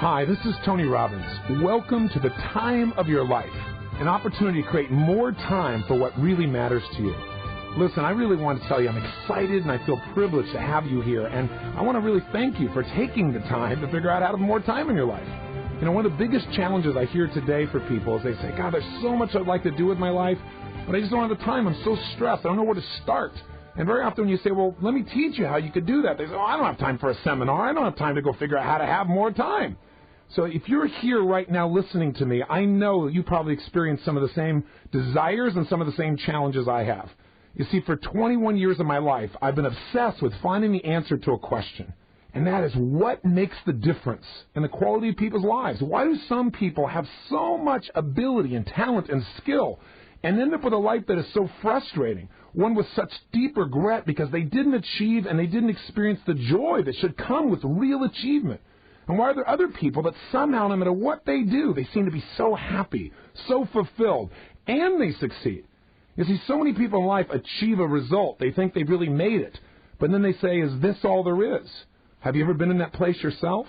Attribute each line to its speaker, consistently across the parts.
Speaker 1: Hi, this is Tony Robbins. Welcome to the time of your life, an opportunity to create more time for what really matters to you. Listen, I really want to tell you I'm excited and I feel privileged to have you here, and I want to really thank you for taking the time to figure out how to have more time in your life. You know, one of the biggest challenges I hear today for people is they say, God, there's so much I'd like to do with my life, but I just don't have the time. I'm so stressed. I don't know where to start. And very often when you say, well, let me teach you how you could do that, they say, oh, I don't have time for a seminar. I don't have time to go figure out how to have more time. So if you're here right now listening to me, I know that you probably experienced some of the same desires and some of the same challenges I have. You see, for 21 years of my life, I've been obsessed with finding the answer to a question. And that is, what makes the difference in the quality of people's lives? Why do some people have so much ability and talent and skill and end up with a life that is so frustrating, one with such deep regret because they didn't achieve and they didn't experience the joy that should come with real achievement? And why are there other people that somehow, no matter what they do, they seem to be so happy, so fulfilled, and they succeed? You see, so many people in life achieve a result. They think they've really made it. But then they say, is this all there is? Have you ever been in that place yourself?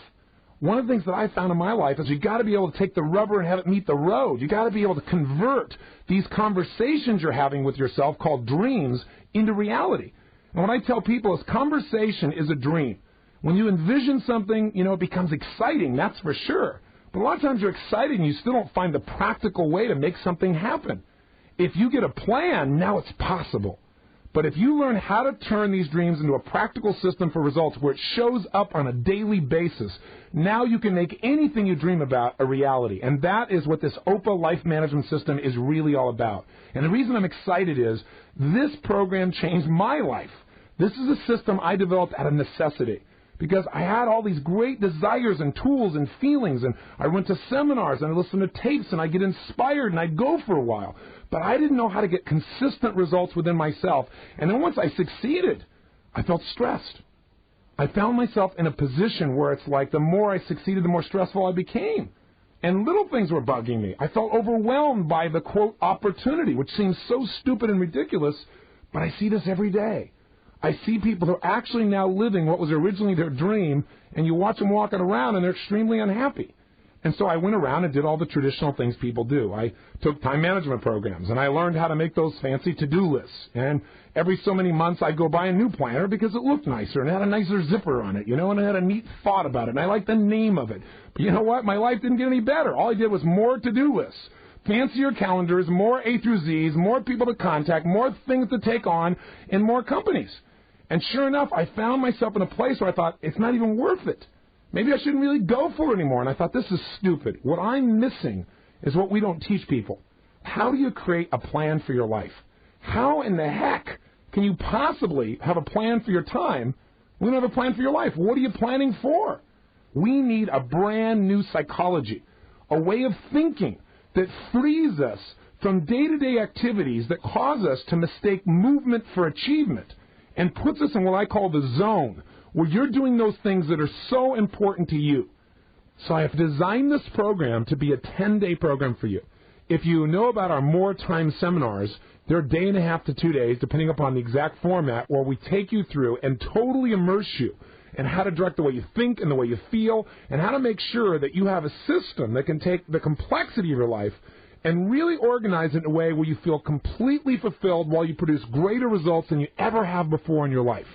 Speaker 1: One of the things that I found in my life is you got to be able to take the rubber and have it meet the road. You got to be able to convert these conversations you're having with yourself called dreams into reality. And what I tell people is conversation is a dream. When you envision something, you know, it becomes exciting, that's for sure. But a lot of times you're excited and you still don't find the practical way to make something happen. If you get a plan, now it's possible. But if you learn how to turn these dreams into a practical system for results where it shows up on a daily basis, now you can make anything you dream about a reality. And that is what this OPA life management system is really all about. And the reason I'm excited is this program changed my life. This is a system I developed out of necessity, because I had all these great desires and tools and feelings, and I went to seminars and I listened to tapes and I'd get inspired and I'd go for a while. But I didn't know how to get consistent results within myself. And then once I succeeded, I felt stressed. I found myself in a position where it's like the more I succeeded, the more stressful I became. And little things were bugging me. I felt overwhelmed by the, quote, opportunity, which seems so stupid and ridiculous, but I see this every day. I see people who are actually now living what was originally their dream, and you watch them walking around and they're extremely unhappy. And so I went around and did all the traditional things people do. I took time management programs, and I learned how to make those fancy to-do lists. And every so many months I'd go buy a new planner because it looked nicer and it had a nicer zipper on it, you know, and it had a neat thought about it, and I liked the name of it. But you know what? My life didn't get any better. All I did was more to-do lists. Fancier calendars, more A through Zs, more people to contact, more things to take on, and more companies. And sure enough, I found myself in a place where I thought, it's not even worth it. Maybe I shouldn't really go for it anymore. And I thought, this is stupid. What I'm missing is what we don't teach people. How do you create a plan for your life? How in the heck can you possibly have a plan for your time when you don't have a plan for your life? What are you planning for? We need a brand new psychology, a way of thinking that frees us from day-to-day activities that cause us to mistake movement for achievement, and puts us in what I call the zone, where you're doing those things that are so important to you. So I have designed this program to be a 10-day program for you. If you know about our More Time seminars, they're a day and a half to 2 days, depending upon the exact format, where we take you through and totally immerse you in how to direct the way you think and the way you feel, and how to make sure that you have a system that can take the complexity of your life and really organize it in a way where you feel completely fulfilled while you produce greater results than you ever have before in your life.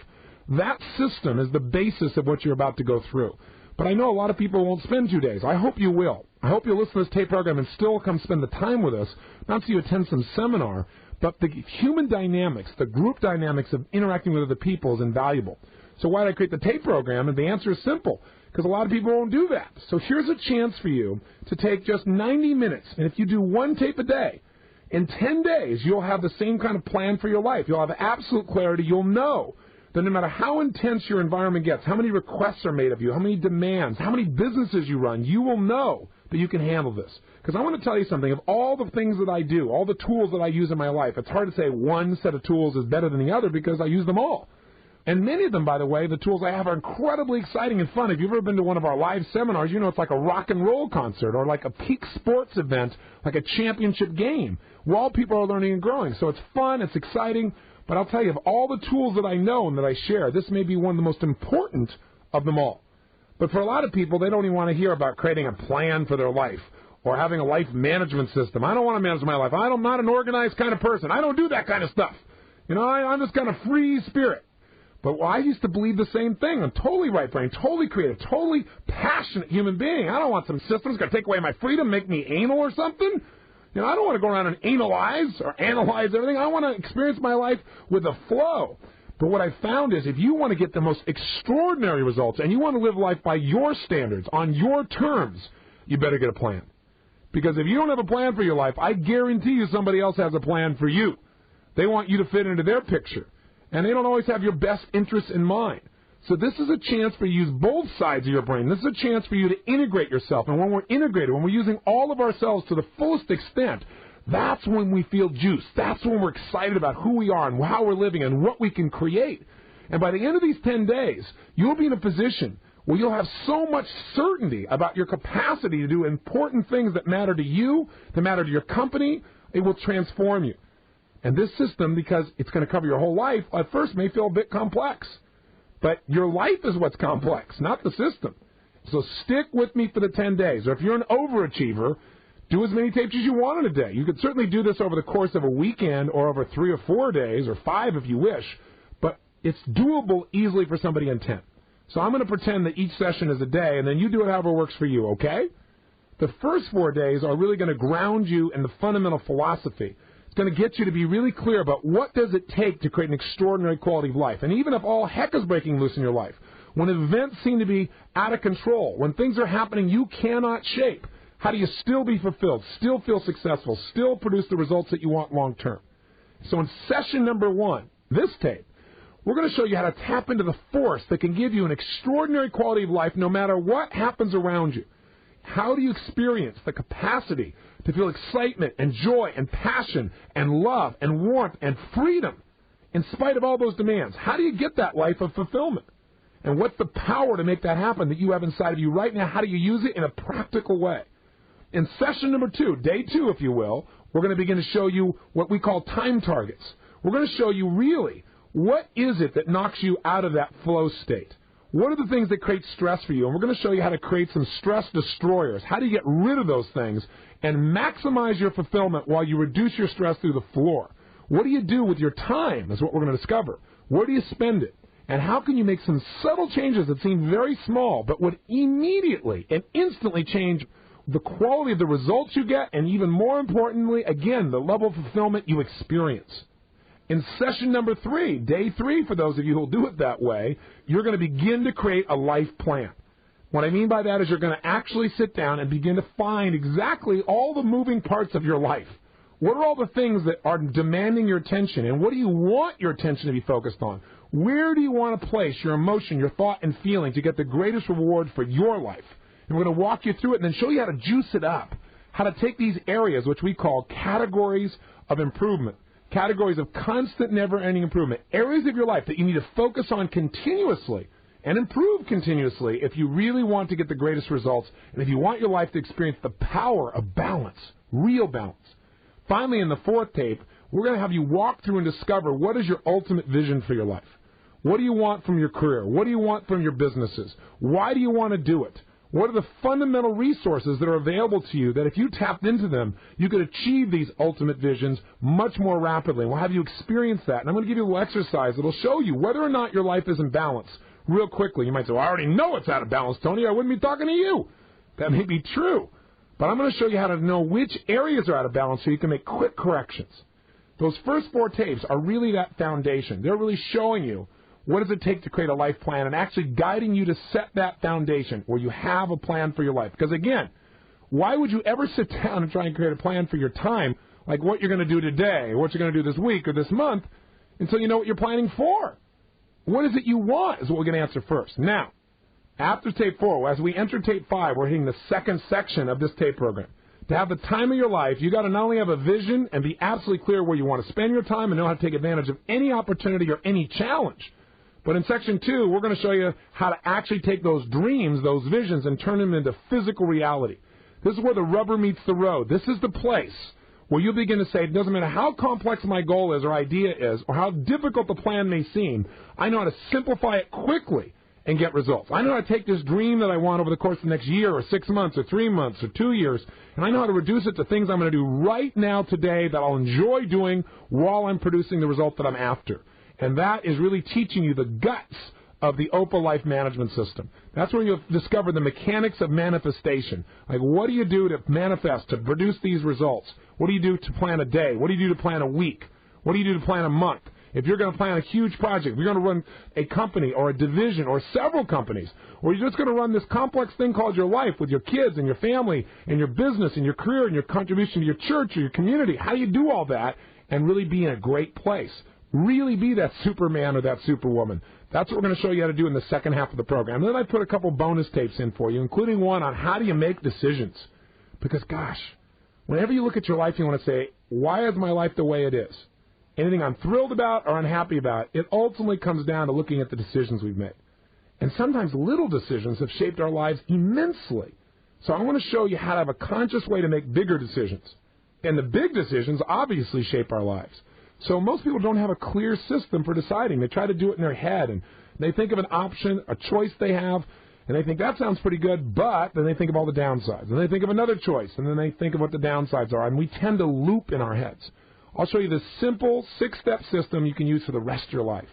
Speaker 1: That system is the basis of what you're about to go through. But I know a lot of people won't spend 2 days. I hope you will. I hope you'll listen to this tape program and still come spend the time with us, not so you attend some seminar, but the human dynamics, the group dynamics of interacting with other people is invaluable. So why did I create the tape program? And the answer is simple, because a lot of people won't do that. So here's a chance for you to take just 90 minutes, and if you do one tape a day, in 10 days you'll have the same kind of plan for your life. You'll have absolute clarity. You'll know that no matter how intense your environment gets, how many requests are made of you, how many demands, how many businesses you run, you will know that you can handle this. Because I want to tell you something, of all the things that I do, all the tools that I use in my life, it's hard to say one set of tools is better than the other because I use them all. And many of them, by the way, the tools I have are incredibly exciting and fun. If you've ever been to one of our live seminars, you know it's like a rock and roll concert or like a peak sports event, like a championship game, where all people are learning and growing. So it's fun, it's exciting, but I'll tell you, of all the tools that I know and that I share, this may be one of the most important of them all. But for a lot of people, they don't even want to hear about creating a plan for their life or having a life management system. I don't want to manage my life. I'm not an organized kind of person. I don't do that kind of stuff. I'm this kind of free spirit. But I used to believe the same thing. I'm totally right brain, totally creative, totally passionate human being. I don't want some system that's going to take away my freedom, make me anal or something. I don't want to go around and analyze everything. I want to experience my life with a flow. But what I found is if you want to get the most extraordinary results and you want to live life by your standards, on your terms, you better get a plan. Because if you don't have a plan for your life, I guarantee you somebody else has a plan for you. They want you to fit into their picture. And they don't always have your best interests in mind. So this is a chance for you to use both sides of your brain. This is a chance for you to integrate yourself. And when we're integrated, when we're using all of ourselves to the fullest extent, that's when we feel juiced. That's when we're excited about who we are and how we're living and what we can create. And by the end of these 10 days, you'll be in a position where you'll have so much certainty about your capacity to do important things that matter to you, that matter to your company. It will transform you. And this system, because it's going to cover your whole life, at first may feel a bit complex. But your life is what's complex, not the system. So stick with me for the 10 days. Or if you're an overachiever, do as many tapes as you want in a day. You could certainly do this over the course of a weekend or over 3 or 4 days or 5 if you wish. But it's doable easily for somebody in 10. So I'm going to pretend that each session is a day, and then you do it however works for you, okay? The first 4 days are really going to ground you in the fundamental philosophy. It's going to get you to be really clear about what does it take to create an extraordinary quality of life. And even if all heck is breaking loose in your life, when events seem to be out of control, when things are happening you cannot shape, how do you still be fulfilled, still feel successful, still produce the results that you want long term? So in session number 1, this tape, we're going to show you how to tap into the force that can give you an extraordinary quality of life no matter what happens around you. How do you experience the capacity to feel excitement and joy and passion and love and warmth and freedom in spite of all those demands? How do you get that life of fulfillment? And what's the power to make that happen that you have inside of you right now? How do you use it in a practical way? In session number 2, day 2, if you will, we're going to begin to show you what we call time targets. We're going to show you really what is it that knocks you out of that flow state. What are the things that create stress for you? And we're going to show you how to create some stress destroyers. How do you get rid of those things and maximize your fulfillment while you reduce your stress through the floor? What do you do with your time is what we're going to discover. Where do you spend it? And how can you make some subtle changes that seem very small but would immediately and instantly change the quality of the results you get and even more importantly, again, the level of fulfillment you experience. In session number 3, day 3, for those of you who will do it that way, you're going to begin to create a life plan. What I mean by that is you're going to actually sit down and begin to find exactly all the moving parts of your life. What are all the things that are demanding your attention, and what do you want your attention to be focused on? Where do you want to place your emotion, your thought, and feeling to get the greatest reward for your life? And we're going to walk you through it and then show you how to juice it up, how to take these areas, which we call categories of improvement, categories of constant, never-ending improvement, areas of your life that you need to focus on continuously and improve continuously if you really want to get the greatest results and if you want your life to experience the power of balance, real balance. Finally, in the 4th tape, we're going to have you walk through and discover what is your ultimate vision for your life. What do you want from your career? What do you want from your businesses? Why do you want to do it? What are the fundamental resources that are available to you that if you tapped into them, you could achieve these ultimate visions much more rapidly? We'll have you experience that. And I'm going to give you a little exercise that will show you whether or not your life is in balance real quickly. You might say, well, I already know it's out of balance, Tony. I wouldn't be talking to you. That may be true. But I'm going to show you how to know which areas are out of balance so you can make quick corrections. Those first 4 tapes are really that foundation. They're really showing you what does it take to create a life plan and actually guiding you to set that foundation where you have a plan for your life. Because, again, why would you ever sit down and try and create a plan for your time, like what you're going to do today or what you're going to do this week or this month, until you know what you're planning for? What is it you want is what we're going to answer first. Now, after tape 4, as we enter tape 5, we're hitting the 2nd section of this tape program. To have the time of your life, you got to not only have a vision and be absolutely clear where you want to spend your time and know how to take advantage of any opportunity or any challenge. But in section 2, we're going to show you how to actually take those dreams, those visions, and turn them into physical reality. This is where the rubber meets the road. This is the place where you begin to say, it doesn't matter how complex my goal is or idea is or how difficult the plan may seem, I know how to simplify it quickly and get results. I know how to take this dream that I want over the course of the next year or 6 months or 3 months or 2 years, and I know how to reduce it to things I'm going to do right now today that I'll enjoy doing while I'm producing the result that I'm after. And that is really teaching you the guts of the OPA life management system. That's where you'll discover the mechanics of manifestation. Like, what do you do to manifest, to produce these results? What do you do to plan a day? What do you do to plan a week? What do you do to plan a month? If you're going to plan a huge project, if you're going to run a company or a division or several companies, or you're just going to run this complex thing called your life with your kids and your family and your business and your career and your contribution to your church or your community, how do you do all that and really be in a great place? Really be that Superman or that Superwoman. That's what we're going to show you how to do in the second half of the program. And then I put a couple bonus tapes in for you, including one on how do you make decisions. Because, gosh, whenever you look at your life, you want to say, why is my life the way it is? Anything I'm thrilled about or unhappy about, it ultimately comes down to looking at the decisions we've made. And sometimes little decisions have shaped our lives immensely. So I want to show you how to have a conscious way to make bigger decisions. And the big decisions obviously shape our lives. So most people don't have a clear system for deciding. They try to do it in their head, and they think of an option, a choice they have, and they think that sounds pretty good, but then they think of all the downsides. And they think of another choice, and then they think of what the downsides are, and we tend to loop in our heads. I'll show you this simple 6-step system you can use for the rest of your life.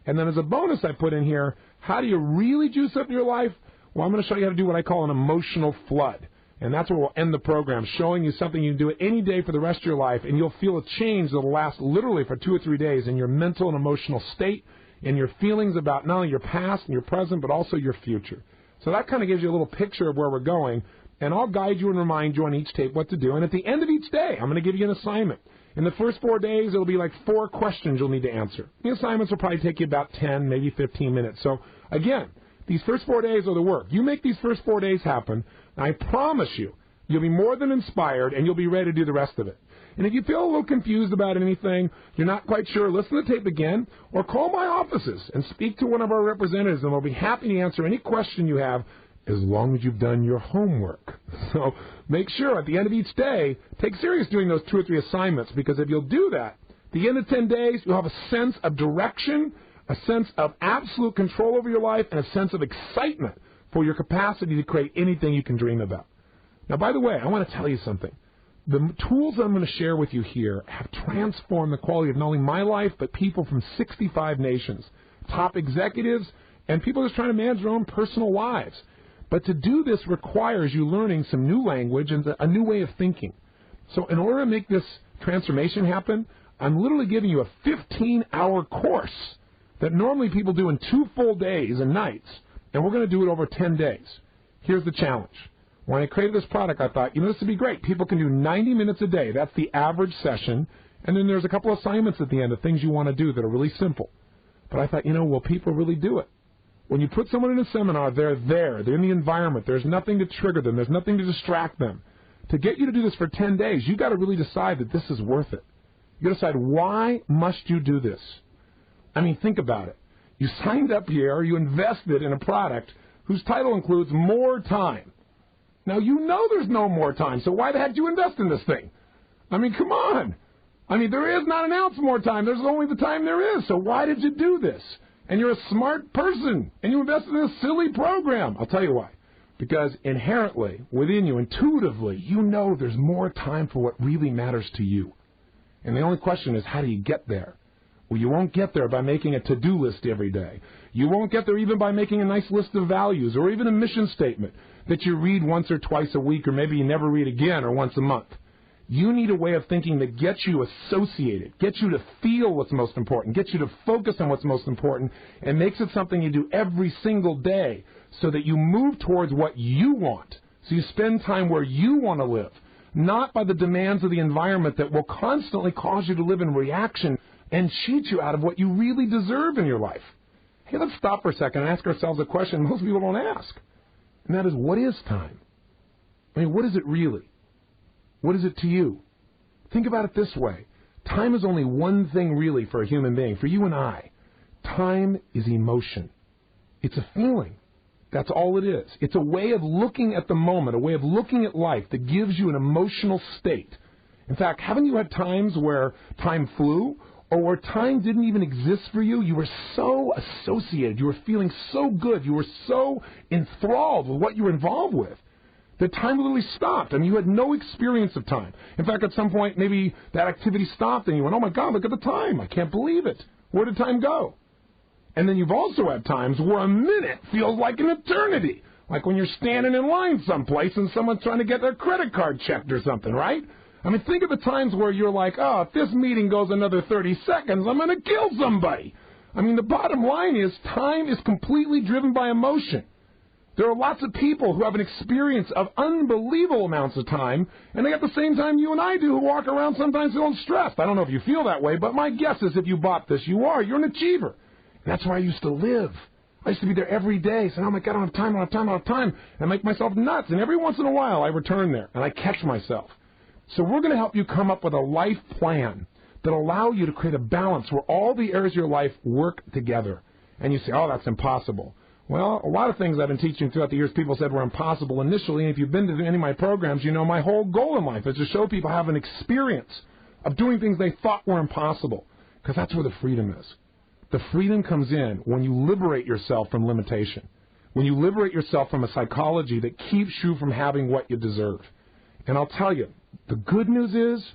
Speaker 1: And then as a bonus I put in here, how do you really juice up your life? Well, I'm going to show you how to do what I call an emotional flood. And that's where we'll end the program, showing you something you can do any day for the rest of your life, and you'll feel a change that will last literally for 2 or 3 days in your mental and emotional state, in your feelings about not only your past and your present, but also your future. So that kind of gives you a little picture of where we're going, and I'll guide you and remind you on each tape what to do. And at the end of each day, I'm going to give you an assignment. In the first 4 days, it'll be like 4 questions you'll need to answer. The assignments will probably take you about 10, maybe 15 minutes. So, again, these first 4 days are the work. You make these first 4 days happen, and I promise you, you'll be more than inspired, and you'll be ready to do the rest of it. And if you feel a little confused about anything, you're not quite sure, listen to the tape again, or call my offices and speak to one of our representatives, and we'll be happy to answer any question you have as long as you've done your homework. So make sure at the end of each day, take serious doing those 2 or 3 assignments, because if you'll do that, at the end of 10 days, you'll have a sense of direction, a sense of absolute control over your life, and a sense of excitement for your capacity to create anything you can dream about. Now, by the way, I want to tell you something. The tools I'm going to share with you here have transformed the quality of not only my life, but people from 65 nations, top executives, and people just trying to manage their own personal lives. But to do this requires you learning some new language and a new way of thinking. So in order to make this transformation happen, I'm literally giving you a 15-hour course that normally people do in 2 full days and nights, and we're going to do it over 10 days. Here's the challenge. When I created this product, I thought, this would be great. People can do 90 minutes a day. That's the average session. And then there's a couple assignments at the end of things you want to do that are really simple. But I thought, will people really do it? When you put someone in a seminar, they're there. They're in the environment. There's nothing to trigger them. There's nothing to distract them. To get you to do this for 10 days, you've got to really decide that this is worth it. You've got to decide, why must you do this? Think about it. You signed up here, you invested in a product whose title includes more time. Now, there's no more time, so why the heck do you invest in this thing? Come on. There is not an ounce more time. There's only the time there is, so why did you do this? And you're a smart person, and you invested in a silly program. I'll tell you why. Because inherently, within you, intuitively, there's more time for what really matters to you. And the only question is, how do you get there? Well, you won't get there by making a to-do list every day. You won't get there even by making a nice list of values or even a mission statement that you read once or twice a week, or maybe you never read again, or once a month. You need a way of thinking that gets you associated, gets you to feel what's most important, gets you to focus on what's most important, and makes it something you do every single day so that you move towards what you want. So you spend time where you want to live, not by the demands of the environment that will constantly cause you to live in reaction and cheat you out of what you really deserve in your life. Hey, let's stop for a second and ask ourselves a question most people don't ask. And that is, what is time? What is it really? What is it to you? Think about it this way. Time is only one thing really for a human being, for you and I. Time is emotion. It's a feeling. That's all it is. It's a way of looking at the moment, a way of looking at life that gives you an emotional state. In fact, haven't you had times where time flew, or where time didn't even exist for you, you were so associated, you were feeling so good, you were so enthralled with what you were involved with, that time literally stopped. I mean, you had no experience of time. In fact, at some point, maybe that activity stopped, and you went, oh, my God, look at the time. I can't believe it. Where did time go? And then you've also had times where a minute feels like an eternity, like when you're standing in line someplace and someone's trying to get their credit card checked or something, right? I mean, think of the times where you're like, oh, if this meeting goes another 30 seconds, I'm going to kill somebody. I mean, the bottom line is time is completely driven by emotion. There are lots of people who have an experience of unbelievable amounts of time, and they at the same time you and I do, who walk around sometimes feeling stressed. I don't know if you feel that way, but my guess is if you bought this, you're an achiever. And that's where I used to live. I used to be there every day, saying, oh, my God, I don't have time, I don't have time, I don't have time. And I make myself nuts. And every once in a while, I return there, and I catch myself. So we're going to help you come up with a life plan that will allow you to create a balance where all the areas of your life work together. And you say, oh, that's impossible. Well, a lot of things I've been teaching throughout the years, people said were impossible initially. And if you've been to any of my programs, you know my whole goal in life is to show people have an experience of doing things they thought were impossible, because that's where the freedom is. The freedom comes in when you liberate yourself from limitation, when you liberate yourself from a psychology that keeps you from having what you deserve. And I'll tell you, the good news is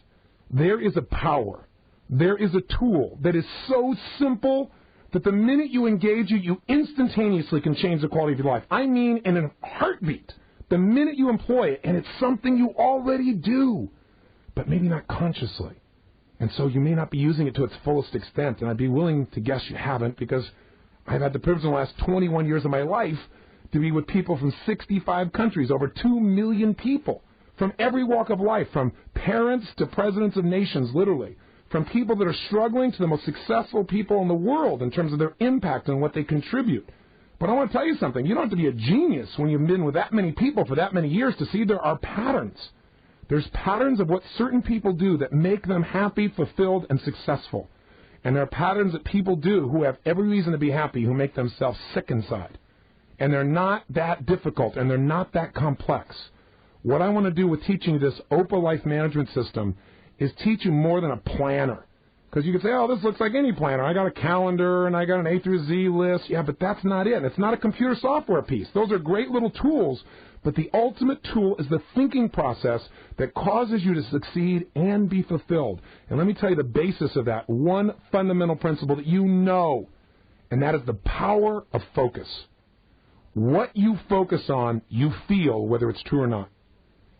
Speaker 1: there is a power, there is a tool that is so simple that the minute you engage it, you instantaneously can change the quality of your life. I mean, in a heartbeat, the minute you employ it, and it's something you already do, but maybe not consciously. And so you may not be using it to its fullest extent, and I'd be willing to guess you haven't, because I've had the privilege in the last 21 years of my life to be with people from 65 countries, over 2 million people, from every walk of life, from parents to presidents of nations, literally, from people that are struggling to the most successful people in the world in terms of their impact and what they contribute. But I want to tell you something. You don't have to be a genius when you've been with that many people for that many years to see there are patterns. There's patterns of what certain people do that make them happy, fulfilled, and successful. And there are patterns that people do who have every reason to be happy, who make themselves sick inside. And they're not that difficult, and they're not that complex. What I want to do with teaching this OPA life management system is teach you more than a planner. Because you can say, oh, this looks like any planner. I got a calendar, and I got an A through Z list. Yeah, but that's not it. It's not a computer software piece. Those are great little tools, but the ultimate tool is the thinking process that causes you to succeed and be fulfilled. And let me tell you the basis of that, one fundamental principle that you know, and that is the power of focus. What you focus on, you feel, whether it's true or not.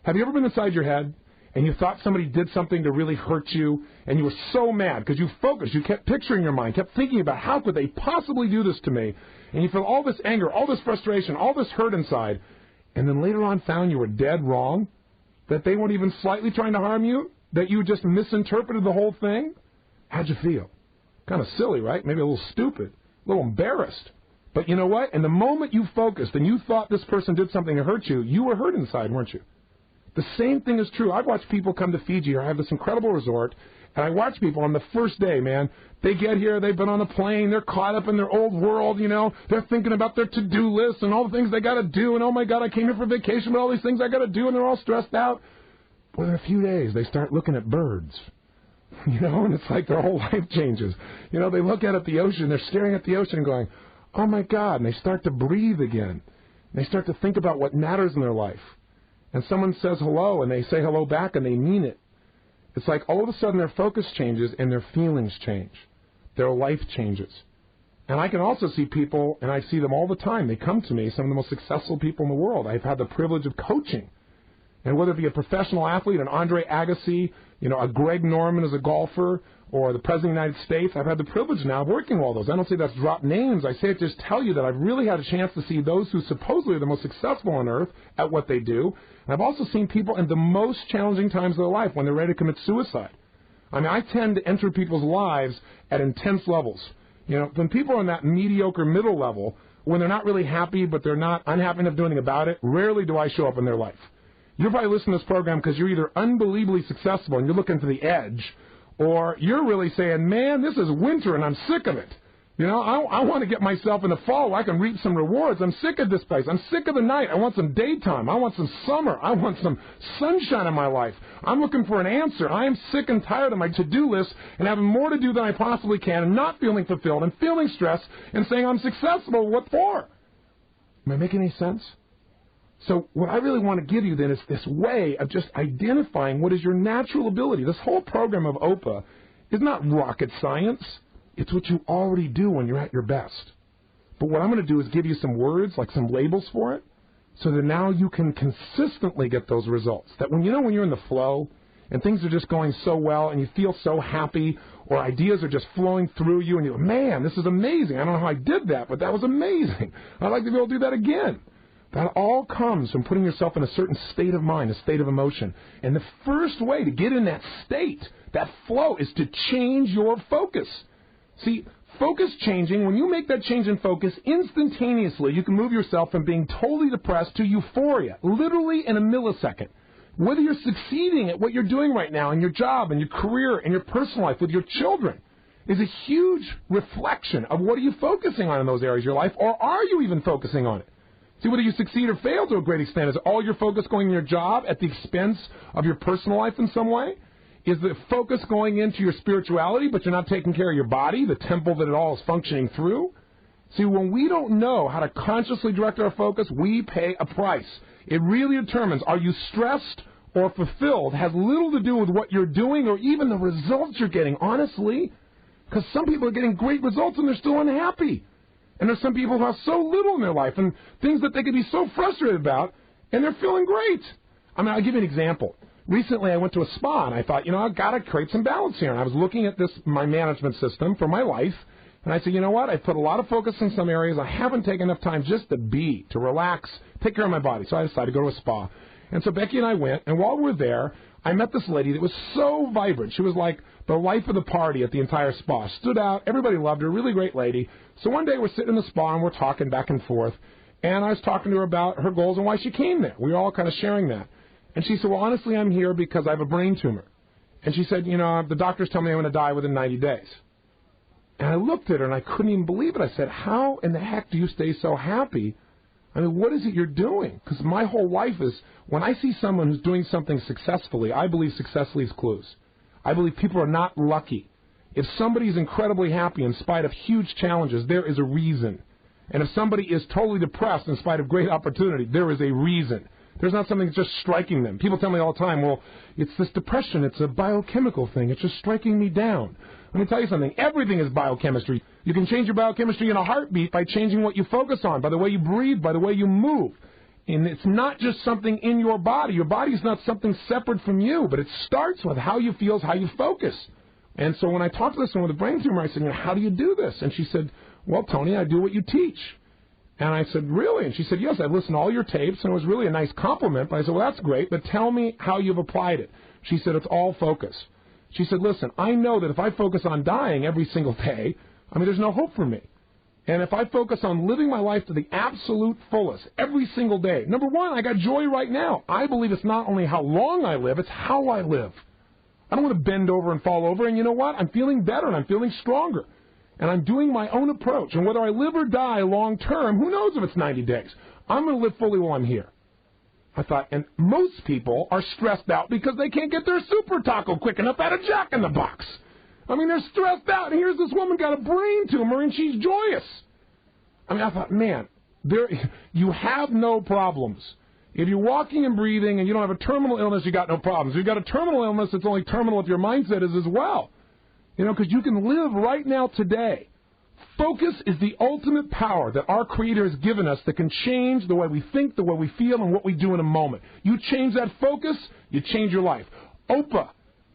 Speaker 1: Have you ever been inside your head and you thought somebody did something to really hurt you, and you were so mad because you focused, you kept picturing your mind, kept thinking about how could they possibly do this to me, and you feel all this anger, all this frustration, all this hurt inside, and then later on found you were dead wrong, that they weren't even slightly trying to harm you, that you just misinterpreted the whole thing? How'd you feel? Kind of silly, right? Maybe a little stupid, a little embarrassed. But you know what? In the moment you focused and you thought this person did something to hurt you, you were hurt inside, weren't you? The same thing is true. I've watched people come to Fiji, or I have this incredible resort, and I watch people on the first day, man. They get here, they've been on a plane, they're caught up in their old world, you know. They're thinking about their to-do list and all the things they got to do, and oh, my God, I came here for vacation, but all these things I got to do, and they're all stressed out. Well, in a few days, they start looking at birds, you know, and it's like their whole life changes. You know, they look out at the ocean, they're staring at the ocean and going, oh, my God, and they start to breathe again. They start to think about what matters in their life. And someone says hello, and they say hello back, and they mean it. It's like all of a sudden their focus changes and their feelings change. Their life changes. And I can also see people, and I see them all the time. They come to me, some of the most successful people in the world. I've had the privilege of coaching. And whether it be a professional athlete, an Andre Agassi, you know, a Greg Norman as a golfer, or the President of the United States, I've had the privilege now of working with all those. I don't say that's drop names. I say it just tell you that I've really had a chance to see those who supposedly are the most successful on earth at what they do. And I've also seen people in the most challenging times of their life when they're ready to commit suicide. I mean, I tend to enter people's lives at intense levels. You know, when people are in that mediocre middle level, when they're not really happy but they're not unhappy enough doing anything about it, rarely do I show up in their life. You're probably listening to this program because you're either unbelievably successful and you're looking for the edge, or you're really saying, man, this is winter and I'm sick of it. You know, I want to get myself in the fall where I can reap some rewards. I'm sick of this place. I'm sick of the night. I want some daytime. I want some summer. I want some sunshine in my life. I'm looking for an answer. I am sick and tired of my to-do list and having more to do than I possibly can and not feeling fulfilled and feeling stressed and saying I'm successful. What for? Am I making any sense? So what I really want to give you then is this way of just identifying what is your natural ability. This whole program of OPA is not rocket science. It's what you already do when you're at your best. But what I'm going to do is give you some words, like some labels for it, so that now you can consistently get those results. That when you're in the flow and things are just going so well and you feel so happy or ideas are just flowing through you and you go, man, this is amazing. I don't know how I did that, but that was amazing. I'd like to be able to do that again. That all comes from putting yourself in a certain state of mind, a state of emotion. And the first way to get in that state, that flow, is to change your focus. See, focus changing, when you make that change in focus, instantaneously you can move yourself from being totally depressed to euphoria, literally in a millisecond. Whether you're succeeding at what you're doing right now in your job, in your career, in your personal life, with your children, is a huge reflection of what are you focusing on in those areas of your life, or are you even focusing on it? See, whether you succeed or fail to a great extent, is all your focus going in your job at the expense of your personal life in some way? Is the focus going into your spirituality, but you're not taking care of your body, the temple that it all is functioning through? See, when we don't know how to consciously direct our focus, we pay a price. It really determines, are you stressed or fulfilled? It has little to do with what you're doing or even the results you're getting, honestly. Because some people are getting great results and they're still unhappy. And there's some people who have so little in their life and things that they could be so frustrated about, and they're feeling great. I mean, I'll give you an example. Recently, I went to a spa, and I thought, I've got to create some balance here. And I was looking at my management system for my life, and I said, you know what? I put a lot of focus in some areas. I haven't taken enough time just to be, to relax, take care of my body. So I decided to go to a spa. And so Becky and I went, and while we were there, I met this lady that was so vibrant. She was like the life of the party at the entire spa. Stood out. Everybody loved her. Really great lady. So one day we're sitting in the spa, and we're talking back and forth, and I was talking to her about her goals and why she came there. We were all kind of sharing that. And she said, well, honestly, I'm here because I have a brain tumor. And she said, the doctors tell me I'm going to die within 90 days. And I looked at her, and I couldn't even believe it. I said, how in the heck do you stay so happy? I mean, what is it you're doing? Because my whole life is, when I see someone who's doing something successfully, I believe success leaves clues. I believe people are not lucky. If somebody is incredibly happy in spite of huge challenges, there is a reason. And if somebody is totally depressed in spite of great opportunity, there is a reason. There's not something that's just striking them. People tell me all the time, well, it's this depression. It's a biochemical thing. It's just striking me down. Let me tell you something. Everything is biochemistry. You can change your biochemistry in a heartbeat by changing what you focus on, by the way you breathe, by the way you move. And it's not just something in your body. Your body is not something separate from you, but it starts with how you feel, how you focus. And so when I talked to this one with a brain tumor, I said, how do you do this? And she said, well, Tony, I do what you teach. And I said, really? And she said, yes, I've listened to all your tapes, and it was really a nice compliment. But I said, well, that's great, but tell me how you've applied it. She said, it's all focus. She said, listen, I know that if I focus on dying every single day, there's no hope for me. And if I focus on living my life to the absolute fullest every single day, number one, I got joy right now. I believe it's not only how long I live, it's how I live. I don't want to bend over and fall over, and you know what? I'm feeling better, and I'm feeling stronger. And I'm doing my own approach. And whether I live or die long term, who knows if it's 90 days. I'm going to live fully while I'm here. I thought, and most people are stressed out because they can't get their super taco quick enough out of Jack in the Box. They're stressed out. And here's this woman got a brain tumor, and she's joyous. I thought, man, you have no problems. If you're walking and breathing and you don't have a terminal illness, you got no problems. If you've got a terminal illness, it's only terminal if your mindset is as well. Because you can live right now today. Focus is the ultimate power that our Creator has given us that can change the way we think, the way we feel, and what we do in a moment. You change that focus, you change your life. OPA,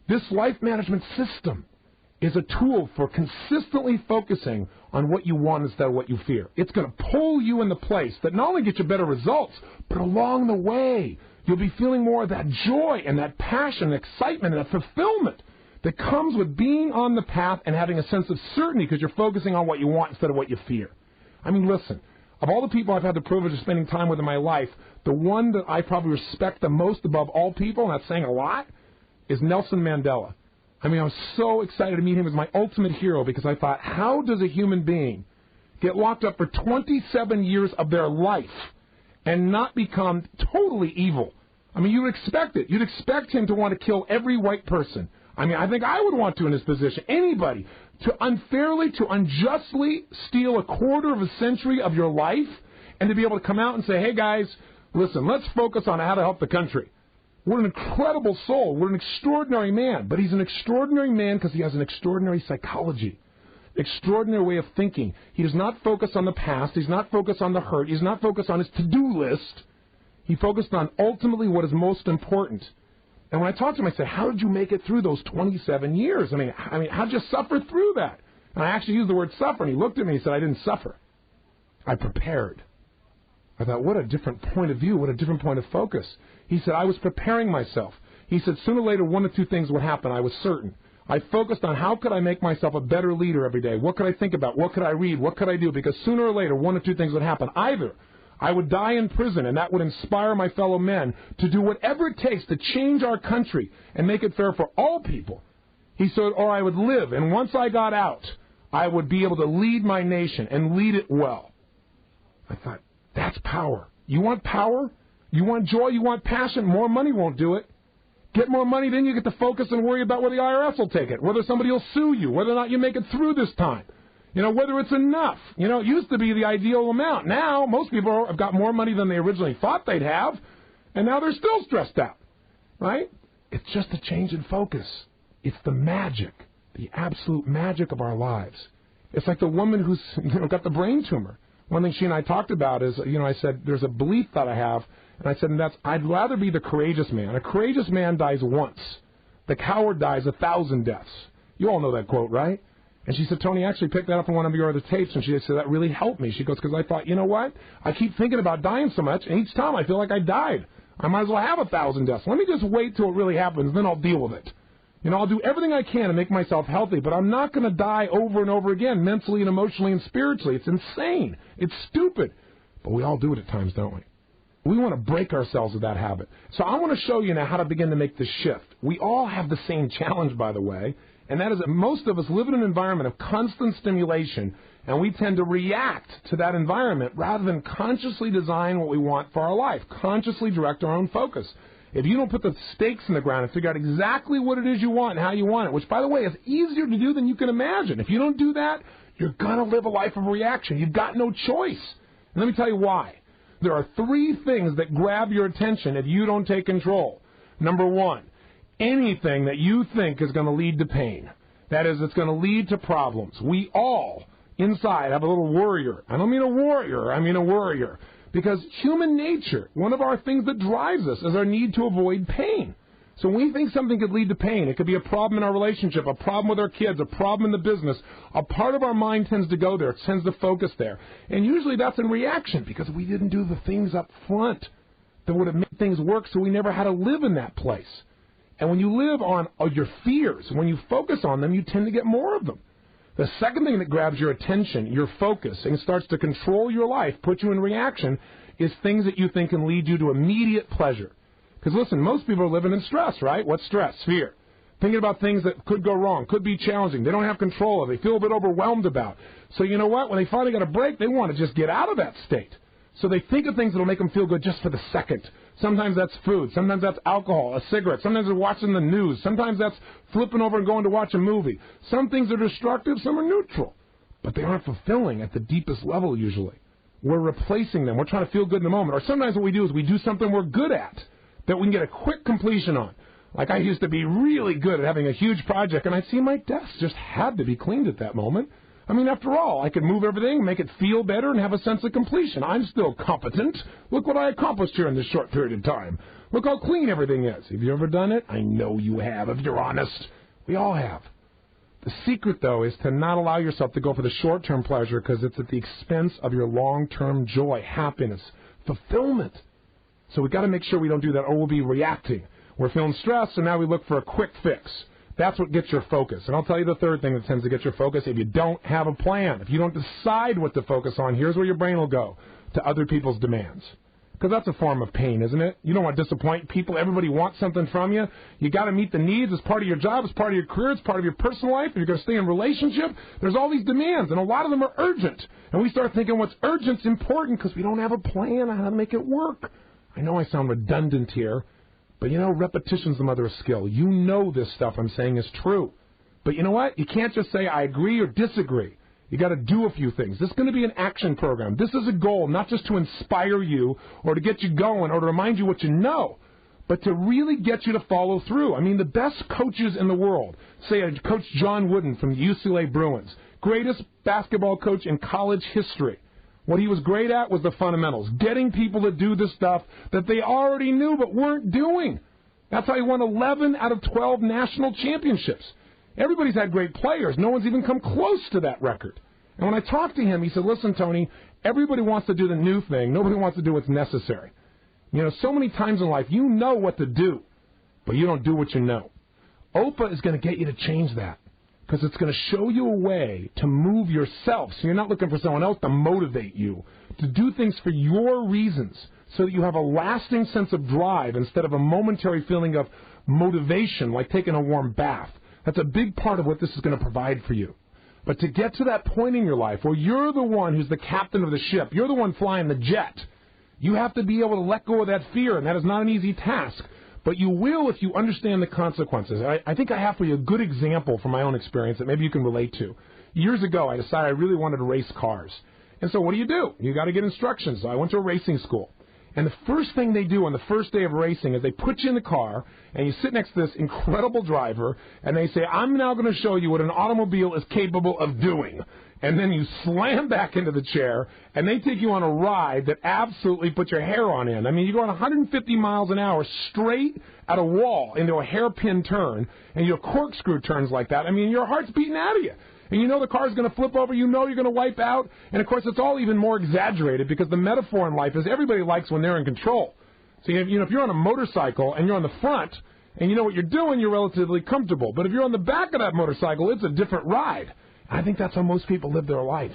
Speaker 1: this life management system, is a tool for consistently focusing on what you want instead of what you fear. It's going to pull you in the place that not only gets you better results, but along the way, you'll be feeling more of that joy and that passion, and excitement, and that fulfillment that comes with being on the path and having a sense of certainty because you're focusing on what you want instead of what you fear. Listen, of all the people I've had the privilege of spending time with in my life, the one that I probably respect the most above all people, and that's saying a lot, is Nelson Mandela. I mean, I was so excited to meet him as my ultimate hero because I thought, how does a human being get locked up for 27 years of their life and not become totally evil? I mean, you would expect it. You'd expect him to want to kill every white person. I mean, I think I would want to in his position. Anybody. To unfairly, to unjustly steal a quarter of a century of your life and to be able to come out and say, hey, guys, listen, let's focus on how to help the country. What an incredible soul. What an extraordinary man. But he's an extraordinary man because he has an extraordinary psychology, extraordinary way of thinking. He does not focus on the past. He's not focused on the hurt. He's not focused on his to-do list. He focused on ultimately what is most important. And when I talked to him, I said, how did you make it through those 27 years? I mean, how did you suffer through that? And I actually used the word suffer, and he looked at me and he said, I didn't suffer. I prepared. I thought, what a different point of view, what a different point of focus. He said, I was preparing myself. He said, sooner or later, one of two things would happen. I was certain. I focused on how could I make myself a better leader every day? What could I think about? What could I read? What could I do? Because sooner or later, one of two things would happen. Either I would die in prison, and that would inspire my fellow men to do whatever it takes to change our country and make it fair for all people. He said, or I would live, and once I got out, I would be able to lead my nation and lead it well. I thought, that's power. You want power? You want joy? You want passion? More money won't do it. Get more money, then you get to focus and worry about whether the IRS will take it, whether somebody will sue you, whether or not you make it through this time. You know, whether it's enough. You know, it used to be the ideal amount. Now, most people have got more money than they originally thought they'd have, and now they're still stressed out, right? It's just a change in focus. It's the magic, the absolute magic of our lives. It's like the woman who's got the brain tumor. One thing she and I talked about is, I said, there's a belief that I have, and I said, and that's, I'd rather be the courageous man. A courageous man dies once. The coward dies 1,000 deaths. You all know that quote, right? And she said, Tony, I actually picked that up on one of your other tapes, and she said, that really helped me. She goes, because I thought, you know what? I keep thinking about dying so much, and each time I feel like I died. I might as well have 1,000 deaths. Let me just wait till it really happens, then I'll deal with it. I'll do everything I can to make myself healthy, but I'm not going to die over and over again, mentally and emotionally and spiritually. It's insane. It's stupid. But we all do it at times, don't we? We want to break ourselves of that habit. So I want to show you now how to begin to make this shift. We all have the same challenge, by the way, and that is that most of us live in an environment of constant stimulation, and we tend to react to that environment rather than consciously design what we want for our life, consciously direct our own focus. If you don't put the stakes in the ground and figure out exactly what it is you want and how you want it, which, by the way, is easier to do than you can imagine. If you don't do that, you're going to live a life of reaction. You've got no choice. And let me tell you why. There are 3 things that grab your attention if you don't take control. Number 1, anything that you think is going to lead to pain. That is, it's going to lead to problems. We all, inside, have a little worrier. I don't mean a warrior, I mean a worrier. Because human nature, one of our things that drives us is our need to avoid pain. So when we think something could lead to pain, it could be a problem in our relationship, a problem with our kids, a problem in the business, a part of our mind tends to go there, it tends to focus there. And usually that's in reaction because we didn't do the things up front that would have made things work, so we never had to live in that place. And when you live on your fears, when you focus on them, you tend to get more of them. The second thing that grabs your attention, your focus, and starts to control your life, put you in reaction, is things that you think can lead you to immediate pleasure. Because, listen, most people are living in stress, right? What's stress? Fear. Thinking about things that could go wrong, could be challenging. They don't have control of it. They feel a bit overwhelmed about. So you know what? When they finally get a break, they want to just get out of that state. So they think of things that will make them feel good just for the second. Sometimes that's food. Sometimes that's alcohol, a cigarette. Sometimes they're watching the news. Sometimes that's flipping over and going to watch a movie. Some things are destructive, some are neutral. But they aren't fulfilling at the deepest level usually. We're replacing them. We're trying to feel good in the moment. Or sometimes what we do is we do something we're good at that we can get a quick completion on. Like I used to be really good at having a huge project, and I'd see my desk just had to be cleaned at that moment. I mean, after all, I could move everything, make it feel better, and have a sense of completion. I'm still competent. Look what I accomplished here in this short period of time. Look how clean everything is. Have you ever done it? I know you have, if you're honest. We all have. The secret, though, is to not allow yourself to go for the short-term pleasure because it's at the expense of your long-term joy, happiness, fulfillment. So we've got to make sure we don't do that, or we'll be reacting. We're feeling stressed, so now we look for a quick fix. That's what gets your focus. And I'll tell you the third thing that tends to get your focus. If you don't have a plan, if you don't decide what to focus on, here's where your brain will go, to other people's demands. Because that's a form of pain, isn't it? You don't want to disappoint people. Everybody wants something from you. You got to meet the needs as part of your job, as part of your career, as part of your personal life. If you're going to stay in a relationship, there's all these demands, and a lot of them are urgent. And we start thinking what's urgent's important because we don't have a plan on how to make it work. I know I sound redundant here, but, repetition's the mother of skill. You know this stuff I'm saying is true. But you know what? You can't just say I agree or disagree. You got to do a few things. This is going to be an action program. This is a goal, not just to inspire you or to get you going or to remind you what you know, but to really get you to follow through. I mean, the best coaches in the world, say Coach John Wooden from the UCLA Bruins, greatest basketball coach in college history. What he was great at was the fundamentals, getting people to do the stuff that they already knew but weren't doing. That's how he won 11 out of 12 national championships. Everybody's had great players. No one's even come close to that record. And when I talked to him, he said, listen, Tony, everybody wants to do the new thing. Nobody wants to do what's necessary. So many times in life, you know what to do, but you don't do what you know. OPA is going to get you to change that because it's going to show you a way to move yourself so you're not looking for someone else to motivate you, to do things for your reasons so that you have a lasting sense of drive instead of a momentary feeling of motivation like taking a warm bath. That's a big part of what this is going to provide for you. But to get to that point in your life where you're the one who's the captain of the ship, you're the one flying the jet, you have to be able to let go of that fear, and that is not an easy task. But you will if you understand the consequences. I think I have for you a good example from my own experience that maybe you can relate to. Years ago, I decided I really wanted to race cars. And so what do? You got to get instructions. So I went to a racing school. And the first thing they do on the first day of racing is they put you in the car, and you sit next to this incredible driver, and they say, I'm now going to show you what an automobile is capable of doing. And then you slam back into the chair, and they take you on a ride that absolutely puts your hair on end. I mean, you go on 150 miles an hour straight at a wall into a hairpin turn, and you do corkscrew turns like that. I mean, your heart's beating out of you. And you know the car's going to flip over, you know you're going to wipe out. And, of course, it's all even more exaggerated because the metaphor in life is everybody likes when they're in control. So, if you're on a motorcycle and you're on the front and you know what you're doing, you're relatively comfortable. But if you're on the back of that motorcycle, it's a different ride. I think that's how most people live their life.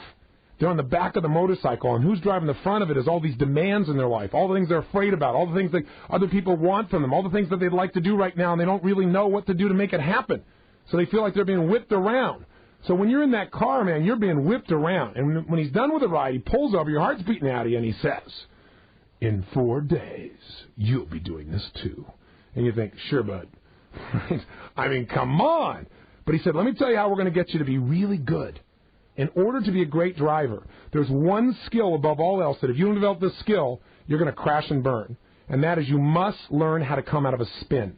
Speaker 1: They're on the back of the motorcycle, and who's driving the front of it is all these demands in their life, all the things they're afraid about, all the things that other people want from them, all the things that they'd like to do right now, and they don't really know what to do to make it happen. So they feel like they're being whipped around. So when you're in that car, man, you're being whipped around. And when he's done with the ride, he pulls over, your heart's beating out of you, and he says, in 4 days, you'll be doing this too. And you think, sure, bud. I mean, come on. But he said, let me tell you how we're going to get you to be really good. In order to be a great driver, there's one skill above all else that if you don't develop this skill, you're going to crash and burn. And that is you must learn how to come out of a spin.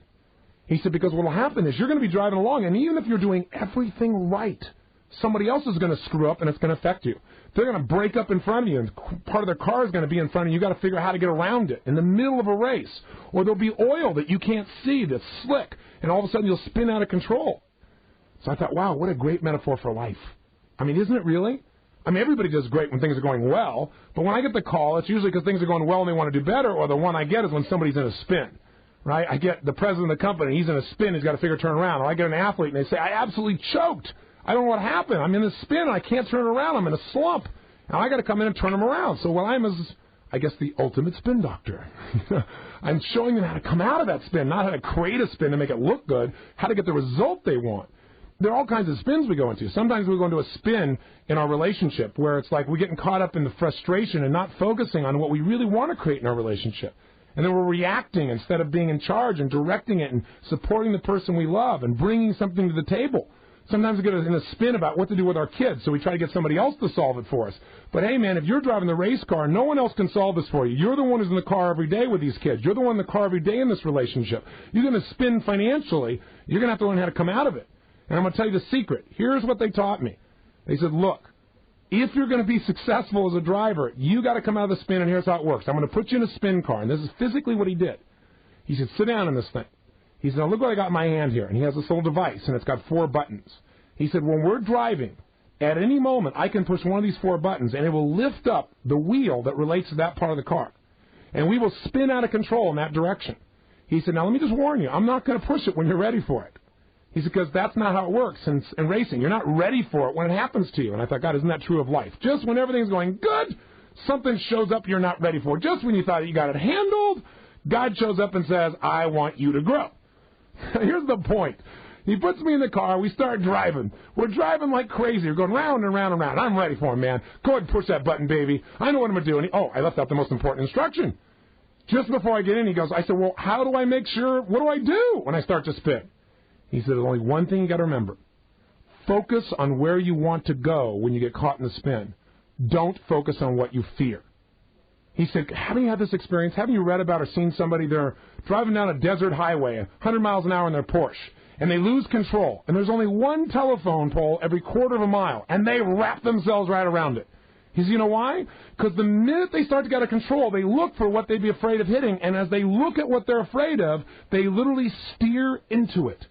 Speaker 1: He said, because what will happen is you're going to be driving along, and even if you're doing everything right, somebody else is going to screw up, and it's going to affect you. They're going to break up in front of you, and part of their car is going to be in front of you. You've got to figure out how to get around it in the middle of a race. Or there'll be oil that you can't see that's slick, and all of a sudden you'll spin out of control. So I thought, wow, what a great metaphor for life. I mean, isn't it really? I mean, everybody does great when things are going well, but when I get the call, it's usually because things are going well and they want to do better, or the one I get is when somebody's in a spin. Right? I get the president of the company, he's in a spin, he's got to figure turn around. Or I get an athlete and they say, I absolutely choked. I don't know what happened. I'm in a spin, I can't turn around, I'm in a slump. And I got to come in and turn them around. So I'm I guess the ultimate spin doctor. I'm showing them how to come out of that spin, not how to create a spin to make it look good, how to get the result they want. There are all kinds of spins we go into. Sometimes we go into a spin in our relationship where it's like we're getting caught up in the frustration and not focusing on what we really want to create in our relationship. And then we're reacting instead of being in charge and directing it and supporting the person we love and bringing something to the table. Sometimes we get in a spin about what to do with our kids, so we try to get somebody else to solve it for us. But, hey, man, if you're driving the race car, no one else can solve this for you. You're the one who's in the car every day with these kids. You're the one in the car every day in this relationship. You're going to spin financially. You're going to have to learn how to come out of it. And I'm going to tell you the secret. Here's what they taught me. They said, look, if you're going to be successful as a driver, you got to come out of the spin, and here's how it works. I'm going to put you in a spin car, and this is physically what he did. He said, sit down in this thing. He said, now look what I got in my hand here. And he has this little device, and it's got 4 buttons. He said, when we're driving, at any moment, I can push one of these 4 buttons, and it will lift up the wheel that relates to that part of the car. And we will spin out of control in that direction. He said, now let me just warn you, I'm not going to push it when you're ready for it. He said, because that's not how it works in racing. You're not ready for it when it happens to you. And I thought, God, isn't that true of life? Just when everything's going good, Something shows up you're not ready for. Just when you thought you got it handled, God shows up and says, I want you to grow. Here's the point. He puts me in the car. We start driving. We're driving like crazy. We're going round and round and round. I'm ready for him, man. Go ahead and push that button, baby. I know what I'm going to do. And I left out the most important instruction. Just before I get in, he goes, I said, well, how do I make sure, what do I do when I start to spin? He said, there's only one thing you got to remember. Focus on where you want to go when you get caught in the spin. Don't focus on what you fear. He said, haven't you had this experience? Haven't you read about or seen somebody, they're driving down a desert highway, 100 miles an hour in their Porsche, and they lose control, and there's only one telephone pole every quarter of a mile, and they wrap themselves right around it. He said, you know why? Because the minute they start to get out of control, they look for what they'd be afraid of hitting, and as they look at what they're afraid of, they literally steer into it.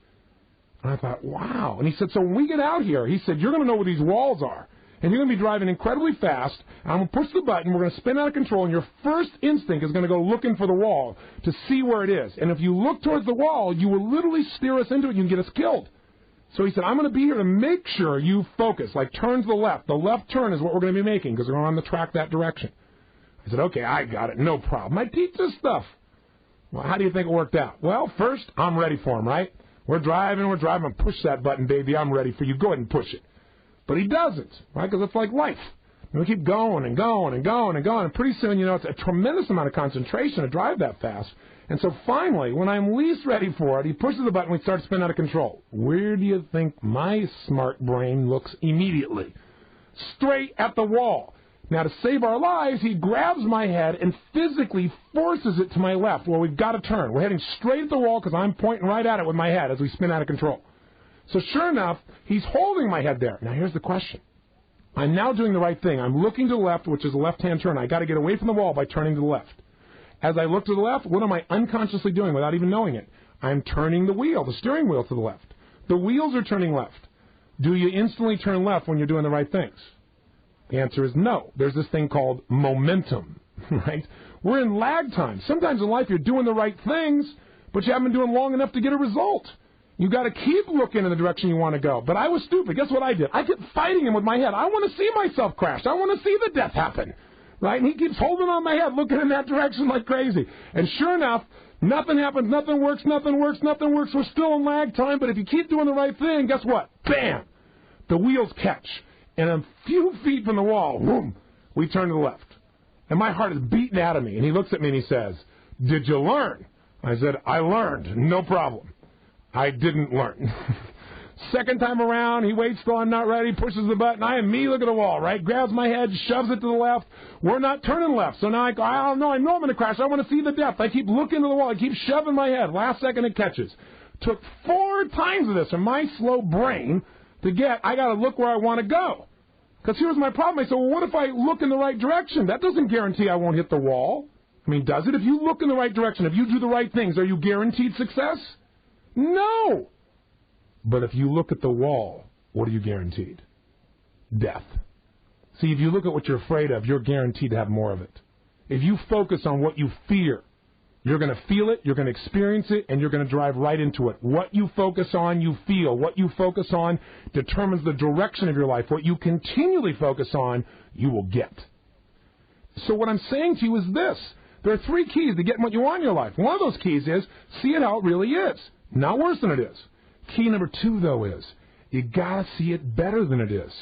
Speaker 1: And I thought, wow. And he said, so when we get out here, he said, you're going to know where these walls are. And you're going to be driving incredibly fast, and I'm going to push the button, we're going to spin out of control, and your first instinct is going to go looking for the wall to see where it is. And if you look towards the wall, you will literally steer us into it, and you can get us killed. So he said, I'm going to be here to make sure you focus, like turn to the left. The left turn is what we're going to be making, because we're on the track that direction. I said, okay, I got it, no problem. I teach this stuff. Well, how do you think it worked out? Well, first, I'm ready for him, right? We're driving, push that button, baby, I'm ready for you. Go ahead and push it. But he doesn't, right? Because it's like life. And we keep going and going and going and going. And pretty soon, it's a tremendous amount of concentration to drive that fast. And so finally, when I'm least ready for it, he pushes the button and we start spinning out of control. Where do you think my smart brain looks immediately? Straight at the wall. Now, to save our lives, he grabs my head and physically forces it to my left where we've got to turn. We're heading straight at the wall because I'm pointing right at it with my head as we spin out of control. So sure enough, he's holding my head there. Now here's the question. I'm now doing the right thing. I'm looking to the left, which is a left-hand turn. I got to get away from the wall by turning to the left. As I look to the left, what am I unconsciously doing without even knowing it? I'm turning the wheel, the steering wheel to the left. The wheels are turning left. Do you instantly turn left when you're doing the right things? The answer is no. There's this thing called momentum, right? We're in lag time. Sometimes in life you're doing the right things, but you haven't been doing long enough to get a result. You got to keep looking in the direction you want to go. But I was stupid. Guess what I did? I kept fighting him with my head. I want to see myself crash. I want to see the death happen. Right? And he keeps holding on my head, looking in that direction like crazy. And sure enough, nothing happens, nothing works, nothing works, nothing works. We're still in lag time, but if you keep doing the right thing, guess what? Bam! The wheels catch. And a few feet from the wall, boom, we turn to the left. And my heart is beating out of me. And he looks at me and he says, did you learn? I said, I learned. No problem. I didn't learn. Second time around, he waits till I'm not ready, pushes the button. I immediately look at the wall, right? Grabs my head, shoves it to the left. We're not turning left. So now I go, I don't know. I know I'm going to crash. I want to see the depth. I keep looking to the wall. I keep shoving my head. Last second it catches. Took 4 times of this in my slow brain to get, I got to look where I want to go. Because here's my problem. I said, well, what if I look in the right direction? That doesn't guarantee I won't hit the wall. I mean, does it? If you look in the right direction, if you do the right things, are you guaranteed success? No. But if you look at the wall, what are you guaranteed? Death. See, if you look at what you're afraid of, you're guaranteed to have more of it. If you focus on what you fear, you're going to feel it, you're going to experience it, and you're going to drive right into it. What you focus on, you feel. What you focus on determines the direction of your life. What you continually focus on, you will get. So what I'm saying to you is this. There are 3 keys to getting what you want in your life. One of those keys is see it how it really is, not worse than it is. Key number 2, though, is you got to see it better than it is.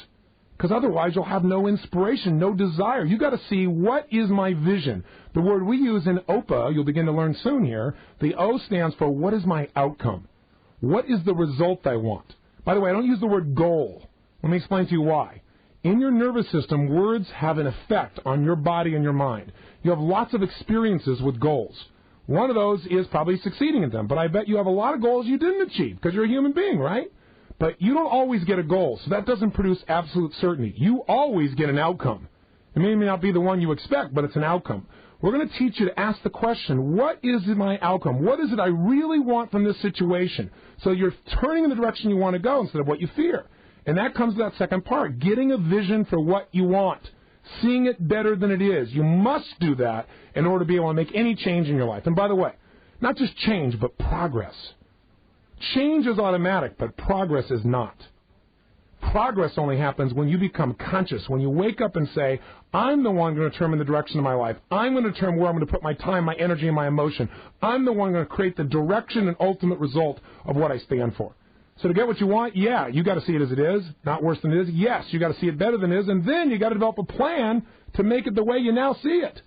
Speaker 1: Because otherwise you'll have no inspiration, no desire. You got to see, what is my vision? The word we use in OPA, you'll begin to learn soon here, the O stands for what is my outcome? What is the result I want? By the way, I don't use the word goal. Let me explain to you why. In your nervous system, words have an effect on your body and your mind. You have lots of experiences with goals. One of those is probably succeeding in them, but I bet you have a lot of goals you didn't achieve because you're a human being, right? But you don't always get a goal, so that doesn't produce absolute certainty. You always get an outcome. It may not be the one you expect, but it's an outcome. We're going to teach you to ask the question, what is my outcome? What is it I really want from this situation? So you're turning in the direction you want to go instead of what you fear. And that comes to that second part, getting a vision for what you want, seeing it better than it is. You must do that in order to be able to make any change in your life. And by the way, not just change, but progress. Change is automatic, but progress is not. Progress only happens when you become conscious, when you wake up and say, I'm the one going to determine the direction of my life. I'm going to determine where I'm going to put my time, my energy, and my emotion. I'm the one going to create the direction and ultimate result of what I stand for. So to get what you want, yeah, you got to see it as it is, not worse than it is. Yes, you got to see it better than it is, and then you got to develop a plan to make it the way you now see it,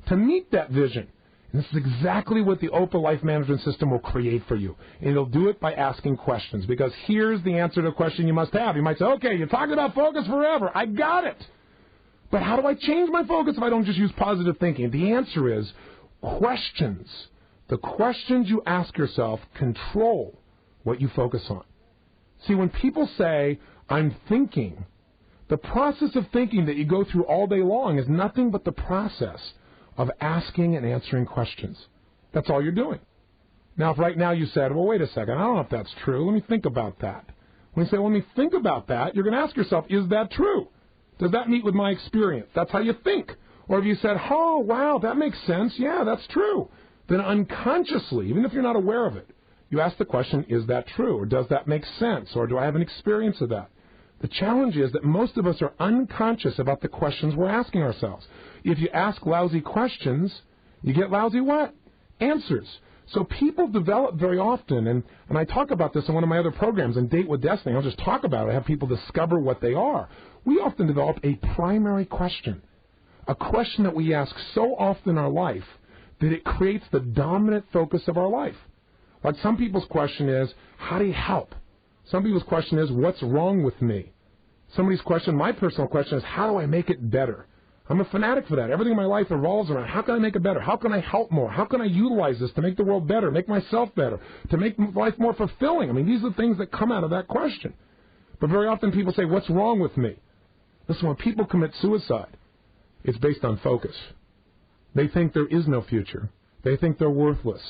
Speaker 1: to meet that vision. And this is exactly what the OPA life management system will create for you. And it'll do it by asking questions, because here's the answer to a question you must have. You might say, okay, you're talking about focus forever. I got it. But how do I change my focus if I don't just use positive thinking? The answer is questions. The questions you ask yourself control what you focus on. See, when people say, I'm thinking, the process of thinking that you go through all day long is nothing but the process of asking and answering questions. That's all you're doing. Now, if right now you said, well, wait a second, I don't know if that's true. Let me think about that. When you say, well, let me think about that, you're going to ask yourself, is that true? Does that meet with my experience? That's how you think. Or if you said, oh, wow, that makes sense. Yeah, that's true. Then unconsciously, even if you're not aware of it, you ask the question, is that true? Or does that make sense? Or do I have an experience of that? The challenge is that most of us are unconscious about the questions we're asking ourselves. If you ask lousy questions, you get lousy what? Answers. So people develop very often, and I talk about this in one of my other programs, in Date with Destiny. I'll just talk about it. I have people discover what they are. We often develop a primary question, a question that we ask so often in our life that it creates the dominant focus of our life. Like some people's question is, how do you help? Some people's question is, what's wrong with me? Somebody's question, my personal question is, how do I make it better? I'm a fanatic for that. Everything in my life revolves around, how can I make it better? How can I help more? How can I utilize this to make the world better, make myself better, to make life more fulfilling? I mean, these are the things that come out of that question. But very often people say, what's wrong with me? Listen, when people commit suicide, it's based on focus. They think there is no future. They think they're worthless.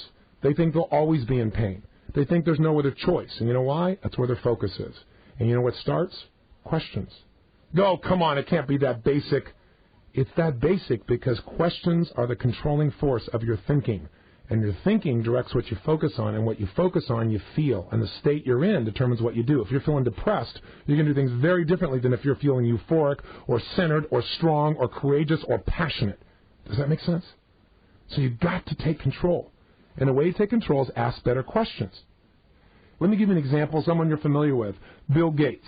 Speaker 1: They think they'll always be in pain. They think there's no other choice. And you know why? That's where their focus is. And you know what starts? Questions. No, come on, it can't be that basic. It's that basic because questions are the controlling force of your thinking. And your thinking directs what you focus on, and what you focus on, you feel. And the state you're in determines what you do. If you're feeling depressed, you're going to do things very differently than if you're feeling euphoric or centered or strong or courageous or passionate. Does that make sense? So you've got to take control. And the way you take control is ask better questions. Let me give you an example, someone you're familiar with, Bill Gates.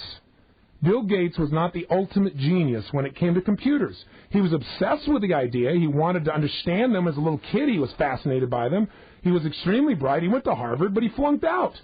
Speaker 1: Bill Gates was not the ultimate genius when it came to computers. He was obsessed with the idea. He wanted to understand them. As a little kid, he was fascinated by them. He was extremely bright. He went to Harvard, but he flunked out.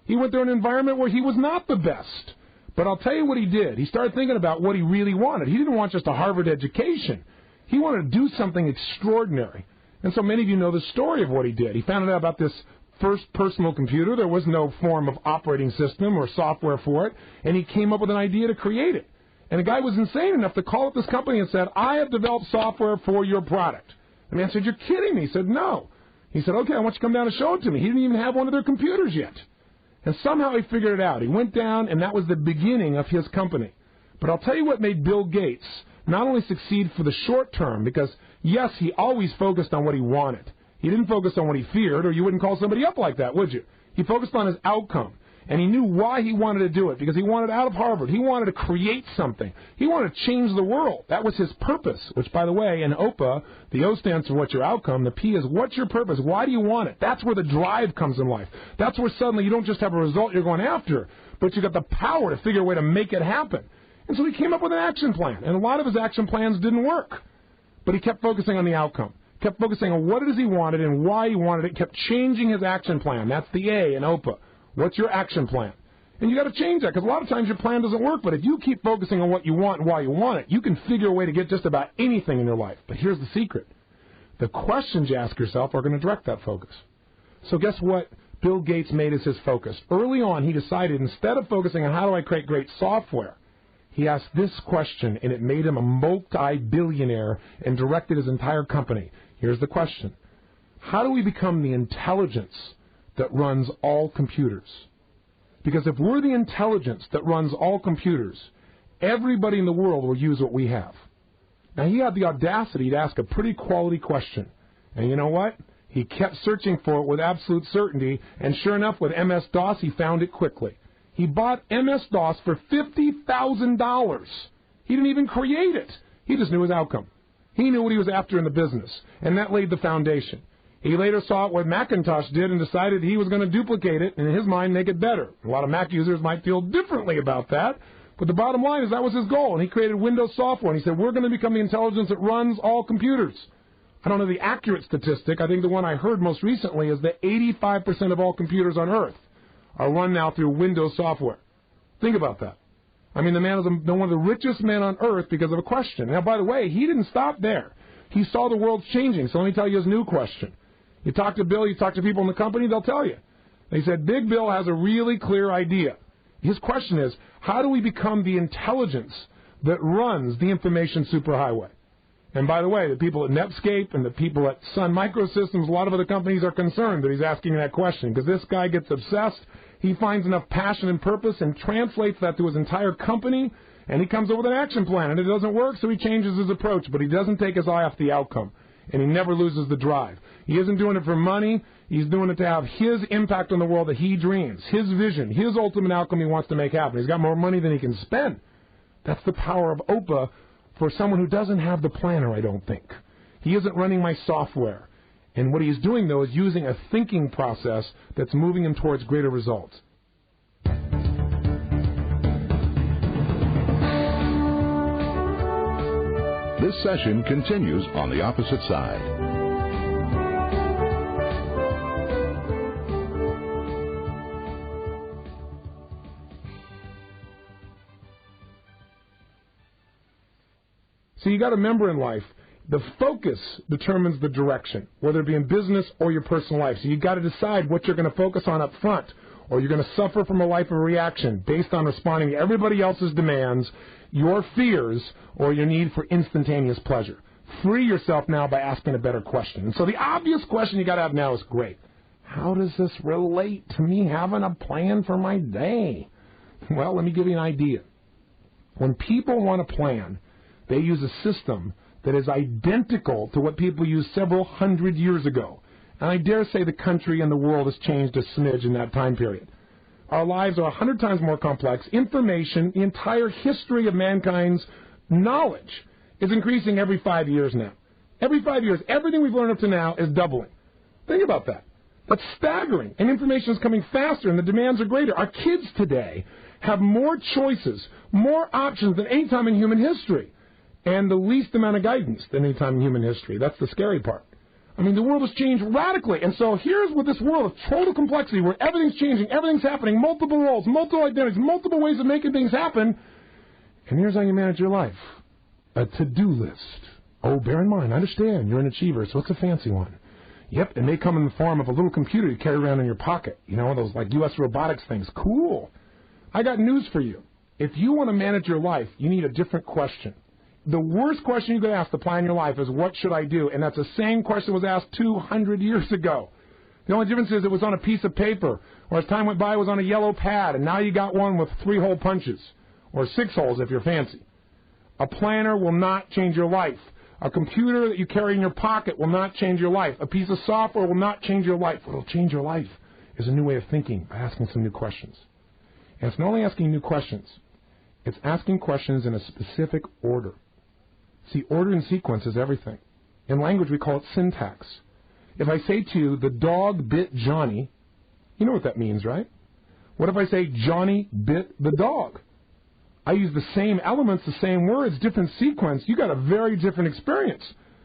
Speaker 1: He went to an environment where he was not the best. But I'll tell you what he did. He started thinking about what he really wanted. He didn't want just a Harvard education. He wanted to do something extraordinary. And so many of you know the story of what he did. He found out about this first personal computer. There was no form of operating system or software for it, and he came up with an idea to create it. And the guy was insane enough to call up this company and said, I have developed software for your product. The man said, you're kidding me. He said, no. He said, okay, I want you to come down and show it to me. He didn't even have one of their computers yet. And somehow he figured it out. He went down, and that was the beginning of his company. But I'll tell you what made Bill Gates not only succeed for the short term, because, yes, he always focused on what he wanted. He didn't focus on what he feared, or you wouldn't call somebody up like that, would you? He focused on his outcome, and he knew why he wanted to do it, because he wanted out of Harvard. He wanted to create something. He wanted to change the world. That was his purpose, which, by the way, in OPA, the O stands for what's your outcome. The P is what's your purpose? Why do you want it? That's where the drive comes in life. That's where suddenly you don't just have a result you're going after, but you got the power to figure a way to make it happen. And so he came up with an action plan, and a lot of his action plans didn't work. But he kept focusing on the outcome, kept focusing on what it is he wanted and why he wanted it, kept changing his action plan. That's the A in OPA. What's your action plan? And you got to change that, because a lot of times your plan doesn't work, but if you keep focusing on what you want and why you want it, you can figure a way to get just about anything in your life. But here's the secret. The questions you ask yourself are going to direct that focus. So guess what Bill Gates made as his focus? Early on, he decided instead of focusing on how do I create great software, he asked this question, and it made him a multi-billionaire and directed his entire company. Here's the question. How do we become the intelligence that runs all computers? Because if we're the intelligence that runs all computers, everybody in the world will use what we have. Now, he had the audacity to ask a pretty quality question. And you know what? He kept searching for it with absolute certainty, and sure enough, with MS-DOS, he found it quickly. He bought MS-DOS for $50,000. He didn't even create it. He just knew his outcome. He knew what he was after in the business, and that laid the foundation. He later saw what Macintosh did and decided he was going to duplicate it and, in his mind, make it better. A lot of Mac users might feel differently about that, but the bottom line is that was his goal, and he created Windows software, and he said, we're going to become the intelligence that runs all computers. I don't know the accurate statistic. I think the one I heard most recently is that 85% of all computers on Earth are run now through Windows software. Think about that. I mean, the man is one of the richest men on Earth because of a question. Now, by the way, he didn't stop there. He saw the world's changing, so let me tell you his new question. You talk to Bill, you talk to people in the company, they'll tell you. They said, Big Bill has a really clear idea. His question is, how do we become the intelligence that runs the information superhighway? And by the way, the people at Netscape and the people at Sun Microsystems, a lot of other companies are concerned that he's asking that question because this guy gets obsessed. He finds enough passion and purpose and translates that to his entire company, and he comes up with an action plan, and it doesn't work, so he changes his approach, but he doesn't take his eye off the outcome, and he never loses the drive. He isn't doing it for money. He's doing it to have his impact on the world that he dreams, his vision, his ultimate outcome he wants to make happen. He's got more money than he can spend. That's the power of OPA for someone who doesn't have the planner, I don't think. He isn't running my software. And what he's doing, though, is using a thinking process that's moving him towards greater results.
Speaker 2: This session continues on the opposite side.
Speaker 1: So you got to remember in life, the focus determines the direction, whether it be in business or your personal life. So you got to decide what you're going to focus on up front, or you're going to suffer from a life of reaction based on responding to everybody else's demands, your fears, or your need for instantaneous pleasure. Free yourself now by asking a better question. And so the obvious question you got to have now is, great, how does this relate to me having a plan for my day? Well, let me give you an idea. When people want to plan, they use a system that is identical to what people used several hundred years ago. And I dare say the country and the world has changed a smidge in that time period. Our lives are 100 times more complex. Information, the entire history of mankind's knowledge is increasing every 5 years now. Every 5 years, everything we've learned up to now is doubling. Think about that. That's staggering. And information is coming faster and the demands are greater. Our kids today have more choices, more options than any time in human history, and the least amount of guidance than any time in human history. That's the scary part. I mean, the world has changed radically. And so here's with this world of total complexity where everything's changing, everything's happening, multiple roles, multiple identities, multiple ways of making things happen. And here's how you manage your life. A to-do list. Oh, bear in mind, I understand, you're an achiever, so it's a fancy one. Yep, it may come in the form of a little computer you carry around in your pocket. You know, those like U.S. robotics things. Cool. I got news for you. If you want to manage your life, you need a different question. The worst question you could ask to plan your life is, what should I do? And that's the same question that was asked 200 years ago. The only difference is it was on a piece of paper, or as time went by, it was on a yellow pad, and now you got one with 3-hole punches, or 6 holes if you're fancy. A planner will not change your life. A computer that you carry in your pocket will not change your life. A piece of software will not change your life. What will change your life is a new way of thinking by asking some new questions. And it's not only asking new questions, it's asking questions in a specific order. See, order and sequence is everything. In language, we call it syntax. If I say to you, the dog bit Johnny, you know what that means, right? What if I say, Johnny bit the dog? I use the same elements, the same words, different sequence. You got a very different experience,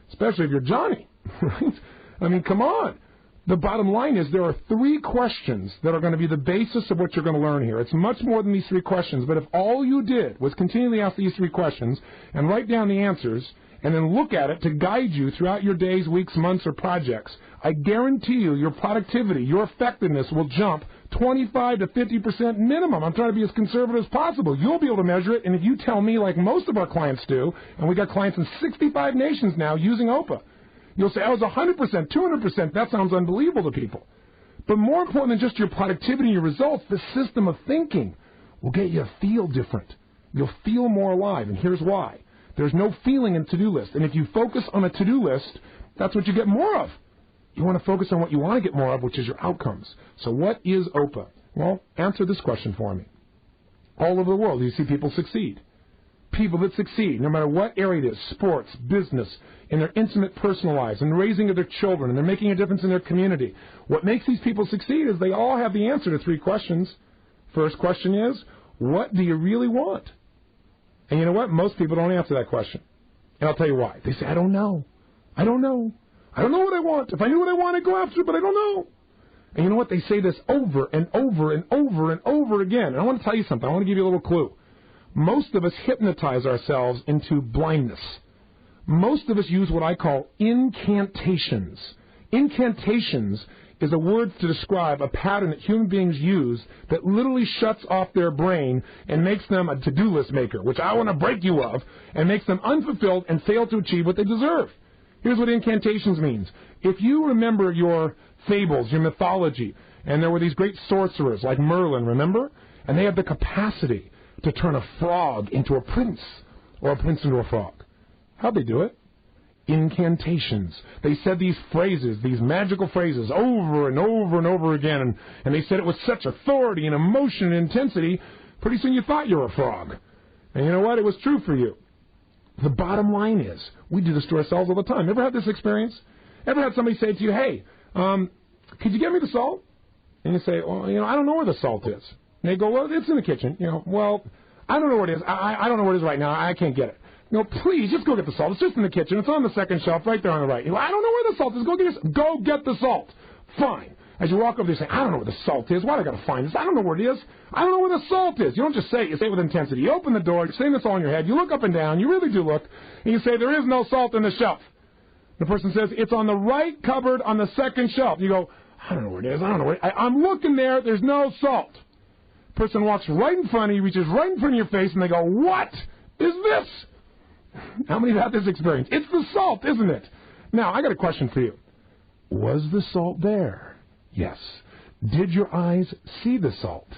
Speaker 1: especially if you're Johnny, right? I mean, come on. The bottom line is there are 3 questions that are going to be the basis of what you're going to learn here. It's much more than these 3 questions, but if all you did was continually ask these 3 questions and write down the answers and then look at it to guide you throughout your days, weeks, months, or projects, I guarantee you your productivity, your effectiveness will jump 25 to 50% minimum. I'm trying to be as conservative as possible. You'll be able to measure it, and if you tell me like most of our clients do, and we got clients in 65 nations now using OPA, you'll say, I was 100%, 200%. That sounds unbelievable to people. But more important than just your productivity and your results, the system of thinking will get you to feel different. You'll feel more alive, and here's why. There's no feeling in to-do list. And if you focus on a to-do list, that's what you get more of. You want to focus on what you want to get more of, which is your outcomes. So what is OPA? Well, answer this question for me. All over the world, you see people succeed. People that succeed, no matter what area it is, sports, business, in their intimate personal lives, in the raising of their children, and they're making a difference in their community. What makes these people succeed is they all have the answer to 3 questions. First question is, what do you really want? And you know what? Most people don't answer that question. And I'll tell you why. They say, I don't know. I don't know. I don't know what I want. If I knew what I want, I'd go after it, but I don't know. And you know what? They say this over and over and over and over again. And I want to tell you something. I want to give you a little clue. Most of us hypnotize ourselves into blindness. Most of us use what I call incantations. Incantations is a word to describe a pattern that human beings use that literally shuts off their brain and makes them a to-do list maker, which I want to break you of, and makes them unfulfilled and fail to achieve what they deserve. Here's what incantations means. If you remember your fables, your mythology, and there were these great sorcerers like Merlin, remember? And they had the capacity to turn a frog into a prince, or a prince into a frog. How'd they do it? Incantations. They said these phrases, these magical phrases, over and over and over again, and they said it with such authority and emotion and intensity, pretty soon you thought you were a frog. And you know what? It was true for you. The bottom line is, we do this to ourselves all the time. Ever had this experience? Ever had somebody say to you, hey, could you get me the salt? And you say, well, I don't know where the salt is. And they go, well, it's in the kitchen. Well, I don't know where it is. I don't know where it is right now. I can't get it. No, please, just go get the salt. It's just in the kitchen. It's on the second shelf right there on the right. I don't know where the salt is. Go get the salt. Fine. As you walk over there, you say, I don't know where the salt is. Why do I got to find this? I don't know where it is. I don't know where the salt is. You don't just say it. You say it with intensity. You open the door. You're saying this all in your head. You look up and down. You really do look. And you say, there is no salt in the shelf. The person says, it's on the right cupboard on the second shelf. You go, I don't know where it is. I don't know where it is. I'm looking there. There's no salt. The person walks right in front of you, reaches right in front of your face, and they go, what is this? How many have had this experience? It's the salt, isn't it? Now, I got a question for you. Was the salt there? Yes. Did your eyes see the salt?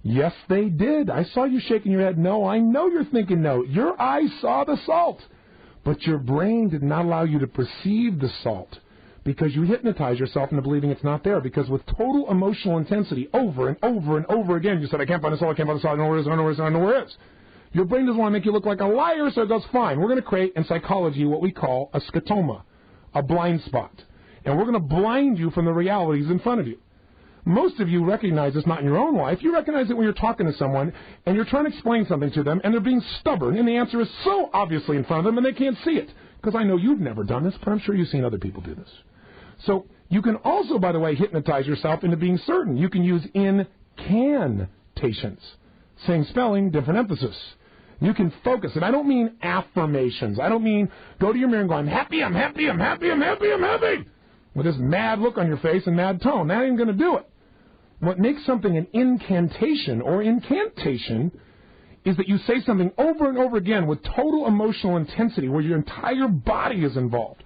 Speaker 1: Yes, they did. I saw you shaking your head no. I know you're thinking no. Your eyes saw the salt. But your brain did not allow you to perceive the salt because you hypnotize yourself into believing it's not there. Because with total emotional intensity, over and over and over again, you said, I can't find the salt, I can't find the salt, I don't know where it is, I don't know where it is, I don't know where it is. Your brain doesn't want to make you look like a liar, so it goes, fine. We're going to create in psychology what we call a scotoma, a blind spot. And we're going to blind you from the realities in front of you. Most of you recognize this not in your own life. You recognize it when you're talking to someone and you're trying to explain something to them and they're being stubborn and the answer is so obviously in front of them and they can't see it. Because I know you've never done this, but I'm sure you've seen other people do this. So you can also, by the way, hypnotize yourself into being certain. You can use incantations. Same spelling, different emphasis. You can focus. And I don't mean affirmations. I don't mean go to your mirror and go, I'm happy, I'm happy, I'm happy, I'm happy, I'm happy. With this mad look on your face and mad tone. That ain't going to do it. What makes something an incantation or incantation is that you say something over and over again with total emotional intensity where your entire body is involved.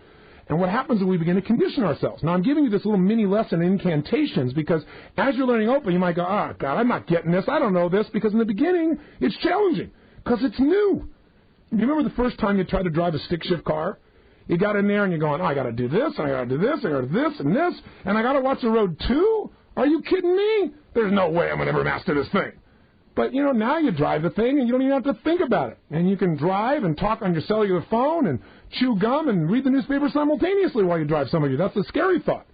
Speaker 1: And what happens is we begin to condition ourselves. Now, I'm giving you this little mini lesson in incantations because as you're learning open, you might go, oh, God, I'm not getting this. I don't know this. Because in the beginning, it's challenging because it's new. You remember the first time you tried to drive a stick shift car? You got in there and you're going, oh, I got to do this, and I got to do this, I got to do this, and I got to watch the road too? Are you kidding me? There's no way I'm going to ever master this thing. But, now you drive the thing and you don't even have to think about it. And you can drive and talk on your cellular phone and chew gum and read the newspaper simultaneously while you drive some of you. That's a scary thought.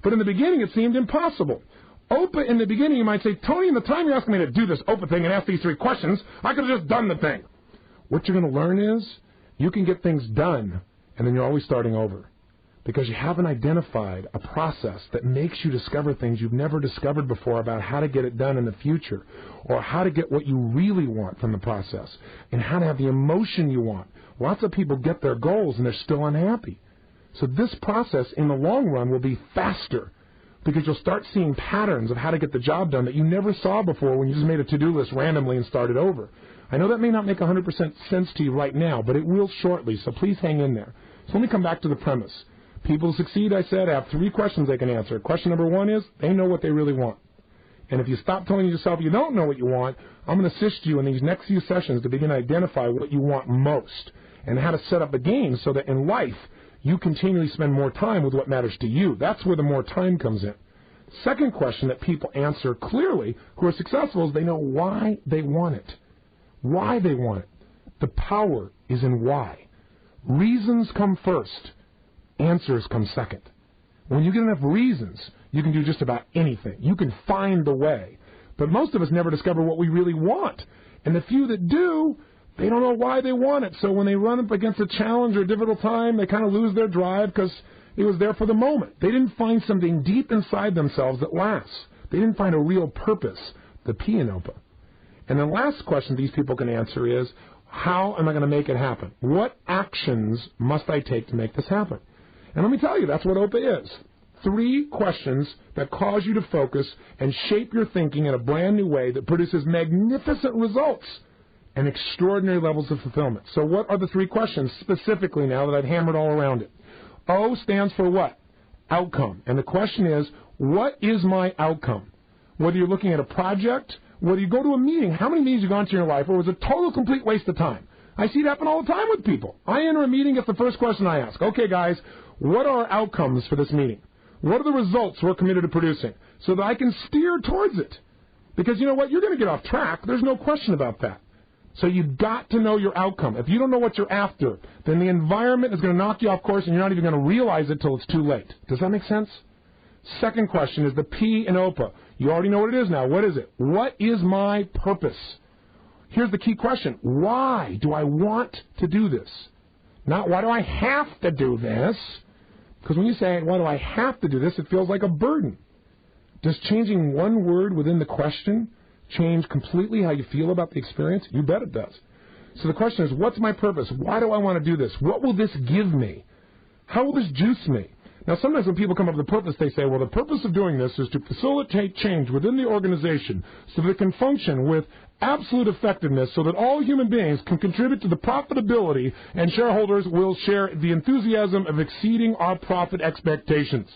Speaker 1: But in the beginning, it seemed impossible. OPA, in the beginning, you might say, Tony, in the time you're asking me to do this OPA thing and ask these 3 questions, I could have just done the thing. What you're going to learn is you can get things done, and then you're always starting over. Because you haven't identified a process that makes you discover things you've never discovered before about how to get it done in the future, or how to get what you really want from the process, and how to have the emotion you want. Lots of people get their goals and they're still unhappy. So this process in the long run will be faster because you'll start seeing patterns of how to get the job done that you never saw before when you just made a to-do list randomly and started over. I know that may not make 100% sense to you right now, but it will shortly, so please hang in there. So let me come back to the premise. People succeed, I said, have 3 questions they can answer. Question number 1 is, they know what they really want. And if you stop telling yourself you don't know what you want, I'm going to assist you in these next few sessions to begin to identify what you want most and how to set up a game so that in life you continually spend more time with what matters to you. That's where the more time comes in. Second question that people answer clearly who are successful is they know why they want it. Why they want it. The power is in why. Reasons come first. Answers come second. When you get enough reasons, you can do just about anything. You can find the way. But most of us never discover what we really want. And the few that do, they don't know why they want it. So when they run up against a challenge or a difficult time, they kind of lose their drive because it was there for the moment. They didn't find something deep inside themselves that lasts. They didn't find a real purpose, the P in OPA. And the last question these people can answer is, how am I going to make it happen? What actions must I take to make this happen? And let me tell you, that's what OPA is. 3 questions that cause you to focus and shape your thinking in a brand new way that produces magnificent results and extraordinary levels of fulfillment. So what are the 3 questions specifically now that I've hammered all around it? O stands for what? Outcome. And the question is, what is my outcome? Whether you're looking at a project, whether you go to a meeting, how many meetings you've gone to in your life where it was a total complete waste of time? I see it happen all the time with people. I enter a meeting, it's the first question I ask. Okay, guys, what are our outcomes for this meeting? What are the results we're committed to producing? So that I can steer towards it. Because you know what? You're going to get off track. There's no question about that. So you've got to know your outcome. If you don't know what you're after, then the environment is going to knock you off course and you're not even going to realize it till it's too late. Does that make sense? Second question is the P in OPA. You already know what it is now. What is it? What is my purpose? Here's the key question. Why do I want to do this? Not why do I have to do this? Because when you say, why do I have to do this, it feels like a burden. Does changing one word within the question change completely how you feel about the experience? You bet it does. So the question is, what's my purpose? Why do I want to do this? What will this give me? How will this juice me? Now, sometimes when people come up with a purpose, they say, well, the purpose of doing this is to facilitate change within the organization so that it can function with absolute effectiveness so that all human beings can contribute to the profitability and shareholders will share the enthusiasm of exceeding our profit expectations.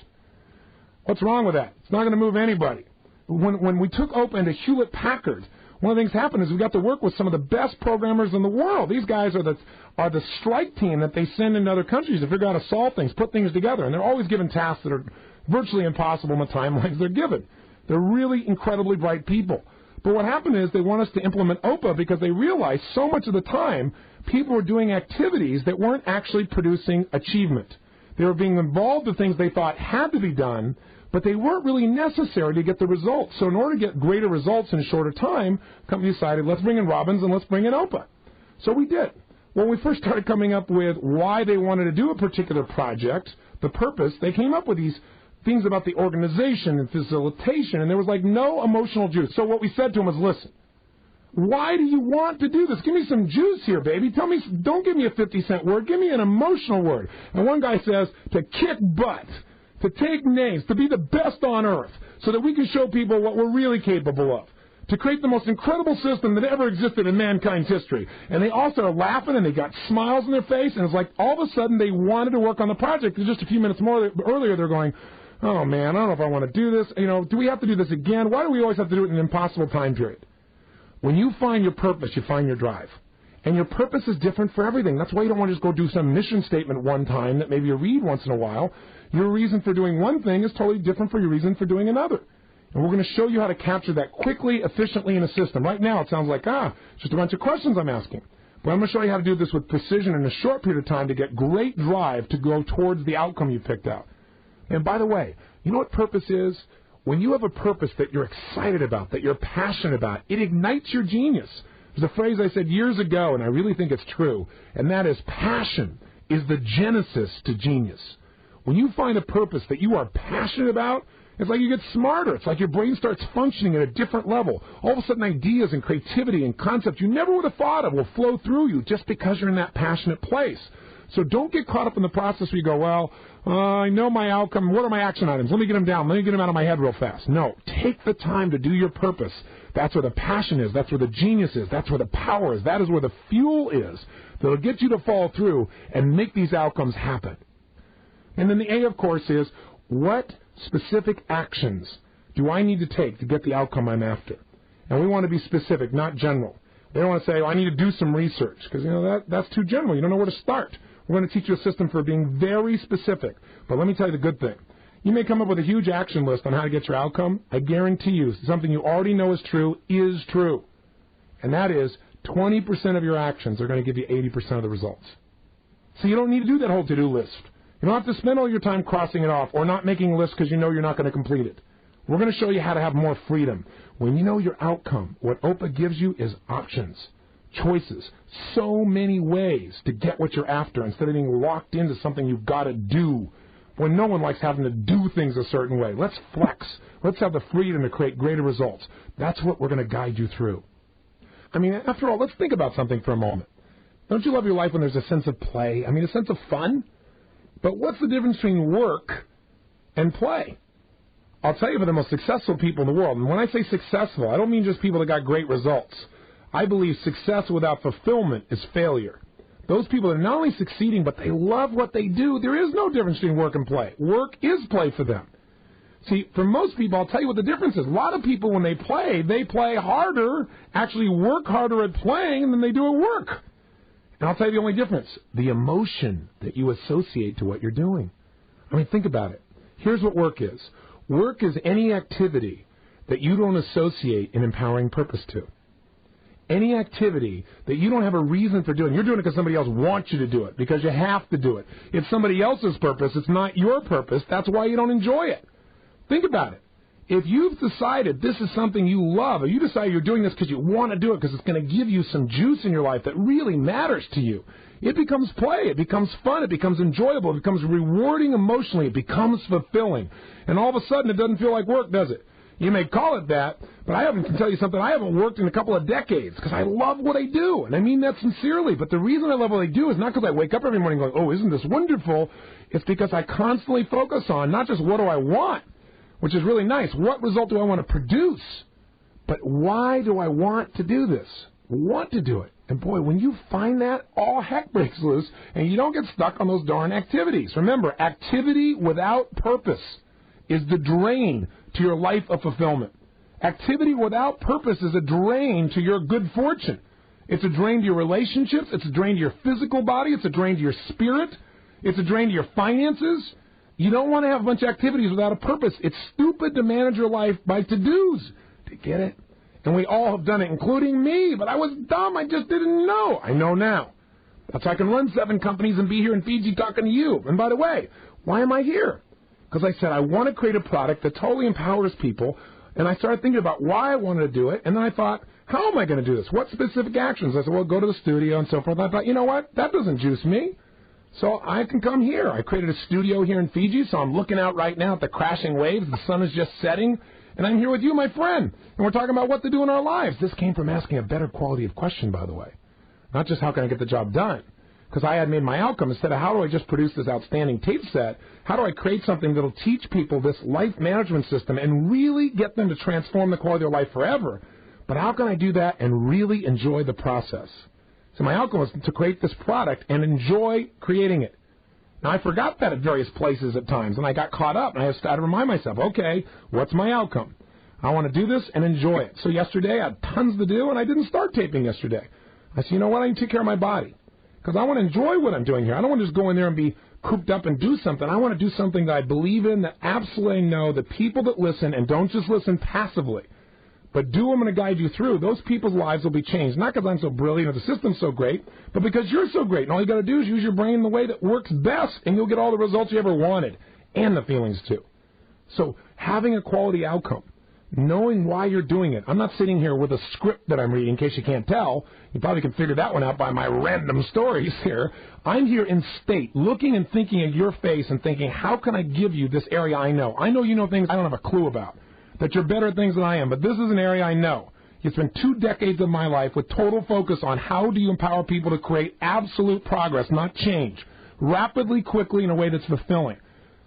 Speaker 1: What's wrong with that? It's not going to move anybody. When we took OPA into Hewlett-Packard, one of the things happened is we got to work with some of the best programmers in the world. These guys are the strike team that they send into other countries to figure out how to solve things, put things together, and they're always given tasks that are virtually impossible in the timelines they're given. They're really incredibly bright people. But what happened is they want us to implement OPA because they realized so much of the time people were doing activities that weren't actually producing achievement. They were being involved in things they thought had to be done, but they weren't really necessary to get the results. So in order to get greater results in a shorter time, the company decided, let's bring in Robbins and let's bring in OPA. So we did. When we first started coming up with why they wanted to do a particular project, the purpose, they came up with these things about the organization and facilitation, and there was like no emotional juice. So what we said to them was, listen, why do you want to do this? Give me some juice here, baby. Tell me, don't give me a 50-cent word. Give me an emotional word. And one guy says, to kick butt, to take names, to be the best on earth, so that we can show people what we're really capable of, to create the most incredible system that ever existed in mankind's history. And they all started laughing, and they got smiles on their face, and it's like all of a sudden they wanted to work on the project. And just a few minutes more earlier, they're going, oh, man, I don't know if I want to do this. You know, do we have to do this again? Why do we always have to do it in an impossible time period? When you find your purpose, you find your drive. And your purpose is different for everything. That's why you don't want to just go do some mission statement one time that maybe you read once in a while. Your reason for doing one thing is totally different from your reason for doing another. And we're going to show you how to capture that quickly, efficiently in a system. Right now it sounds like, just a bunch of questions I'm asking. But I'm going to show you how to do this with precision in a short period of time to get great drive to go towards the outcome you picked out. And by the way, you know what purpose is? When you have a purpose that you're excited about, that you're passionate about, it ignites your genius. There's a phrase I said years ago, and I really think it's true, and that is passion is the genesis to genius. When you find a purpose that you are passionate about, it's like you get smarter. It's like your brain starts functioning at a different level. All of a sudden, ideas and creativity and concepts you never would have thought of will flow through you just because you're in that passionate place. So don't get caught up in the process where you go, well, I know my outcome. What are my action items? Let me get them down. Let me get them out of my head real fast. No, take the time to do your purpose. That's where the passion is. That's where the genius is. That's where the power is. That is where the fuel is that will get you to follow through and make these outcomes happen. And then the A, of course, is what specific actions do I need to take to get the outcome I'm after? And we want to be specific, not general. They don't want to say, I need to do some research, because that's too general. You don't know where to start. We're going to teach you a system for being very specific. But let me tell you the good thing. You may come up with a huge action list on how to get your outcome. I guarantee you something you already know is true. And that is 20% of your actions are going to give you 80% of the results. So you don't need to do that whole to-do list. You don't have to spend all your time crossing it off or not making a list because you know you're not going to complete it. We're going to show you how to have more freedom. When you know your outcome, what OPA gives you is options, choices, so many ways to get what you're after instead of being locked into something you've got to do. When no one likes having to do things a certain way. Let's flex. Let's have the freedom to create greater results. That's what we're going to guide you through. I mean, after all, let's think about something for a moment. Don't you love your life when there's a sense of play? I mean, a sense of fun? But what's the difference between work and play? I'll tell you, for the most successful people in the world, and when I say successful, I don't mean just people that got great results. I believe success without fulfillment is failure. Those people are not only succeeding, but they love what they do. There is no difference between work and play. Work is play for them. See, for most people, I'll tell you what the difference is. A lot of people, when they play harder, actually work harder at playing than they do at work. And I'll tell you the only difference, the emotion that you associate to what you're doing. I mean, think about it. Here's what work is. Work is any activity that you don't associate an empowering purpose to. Any activity that you don't have a reason for doing. You're doing it because somebody else wants you to do it, because you have to do it. It's somebody else's purpose. It's not your purpose. That's why you don't enjoy it. Think about it. If you've decided this is something you love, or you decide you're doing this because you want to do it because it's going to give you some juice in your life that really matters to you, it becomes play. It becomes fun. It becomes enjoyable. It becomes rewarding emotionally. It becomes fulfilling. And all of a sudden, it doesn't feel like work, does it? You may call it that, but I can tell you something. I haven't worked in a couple of decades because I love what I do, and I mean that sincerely. But the reason I love what I do is not because I wake up every morning going, oh, isn't this wonderful? It's because I constantly focus on not just what do I want, which is really nice. What result do I want to produce? But why do I want to do this? Want to do it. And boy, when you find that, all heck breaks loose, and you don't get stuck on those darn activities. Remember, activity without purpose is the drain to your life of fulfillment. Activity without purpose is a drain to your good fortune. It's a drain to your relationships. It's a drain to your physical body. It's a drain to your spirit. It's a drain to your finances. You don't want to have a bunch of activities without a purpose. It's stupid to manage your life by to-dos. Do you get it? And we all have done it, including me. But I was dumb. I just didn't know. I know now. That's why I can run 7 companies and be here in Fiji talking to you. And by the way, why am I here? Because I said I want to create a product that totally empowers people, and I started thinking about why I wanted to do it, and then I thought, how am I going to do this? What specific actions? I said, well, go to the studio and so forth. I thought, you know what? That doesn't juice me. So I can come here. I created a studio here in Fiji, so I'm looking out right now at the crashing waves. The sun is just setting, and I'm here with you, my friend, and we're talking about what to do in our lives. This came from asking a better quality of question, by the way, not just how can I get the job done. Because I had made my outcome, instead of how do I just produce this outstanding tape set, how do I create something that will teach people this life management system and really get them to transform the quality of their life forever? But how can I do that and really enjoy the process? So my outcome was to create this product and enjoy creating it. Now, I forgot that at various places at times, and I got caught up, and I started to remind myself, okay, what's my outcome? I want to do this and enjoy it. So yesterday, I had tons to do, and I didn't start taping yesterday. I said, you know what, I can take care of my body. Because I want to enjoy what I'm doing here. I don't want to just go in there and be cooped up and do something. I want to do something that I believe in, that absolutely know the people that listen, and don't just listen passively, but do what I'm going to guide you through, those people's lives will be changed. Not because I'm so brilliant or the system's so great, but because you're so great. And all you got to do is use your brain in the way that works best, and you'll get all the results you ever wanted, and the feelings too. So having a quality outcome, knowing why you're doing it. I'm not sitting here with a script that I'm reading, in case you can't tell. You probably can figure that one out by my random stories here. I'm here in state, looking and thinking at your face and thinking, how can I give you this area I know? I know you know things I don't have a clue about, that you're better at things than I am, but this is an area I know. It's been 2 decades of my life with total focus on how do you empower people to create absolute progress, not change, rapidly, quickly, in a way that's fulfilling.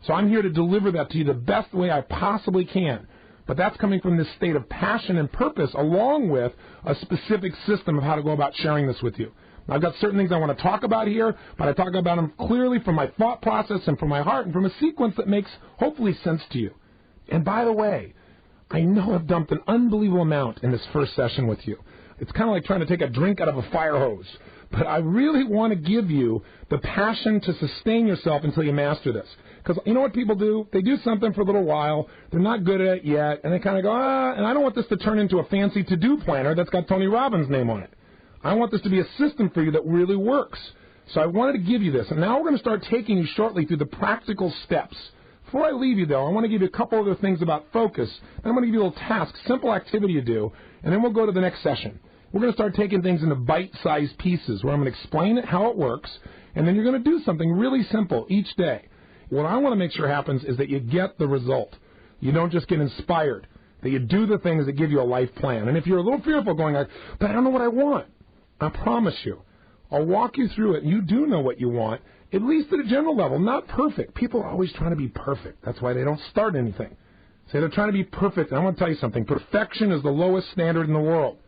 Speaker 1: So I'm here to deliver that to you the best way I possibly can. But that's coming from this state of passion and purpose, along with a specific system of how to go about sharing this with you. I've got certain things I want to talk about here, but I talk about them clearly from my thought process and from my heart and from a sequence that makes, hopefully, sense to you. And by the way, I know I've dumped an unbelievable amount in this first session with you. It's kind of like trying to take a drink out of a fire hose. But I really want to give you the passion to sustain yourself until you master this. Because you know what people do? They do something for a little while. They're not good at it yet. And they kind of go, and I don't want this to turn into a fancy to-do planner that's got Tony Robbins' name on it. I want this to be a system for you that really works. So I wanted to give you this. And now we're going to start taking you shortly through the practical steps. Before I leave you, though, I want to give you a couple other things about focus. Then I'm going to give you a little task, simple activity to do, and then we'll go to the next session. We're going to start taking things into bite-sized pieces where I'm going to explain it, how it works, and then you're going to do something really simple each day. What I want to make sure happens is that you get the result. You don't just get inspired, that you do the things that give you a life plan. And if you're a little fearful going like, but I don't know what I want, I promise you, I'll walk you through it. You do know what you want, at least at a general level, not perfect. People are always trying to be perfect. That's why they don't start anything. Say they're trying to be perfect. And I want to tell you something. Perfection is the lowest standard in the world.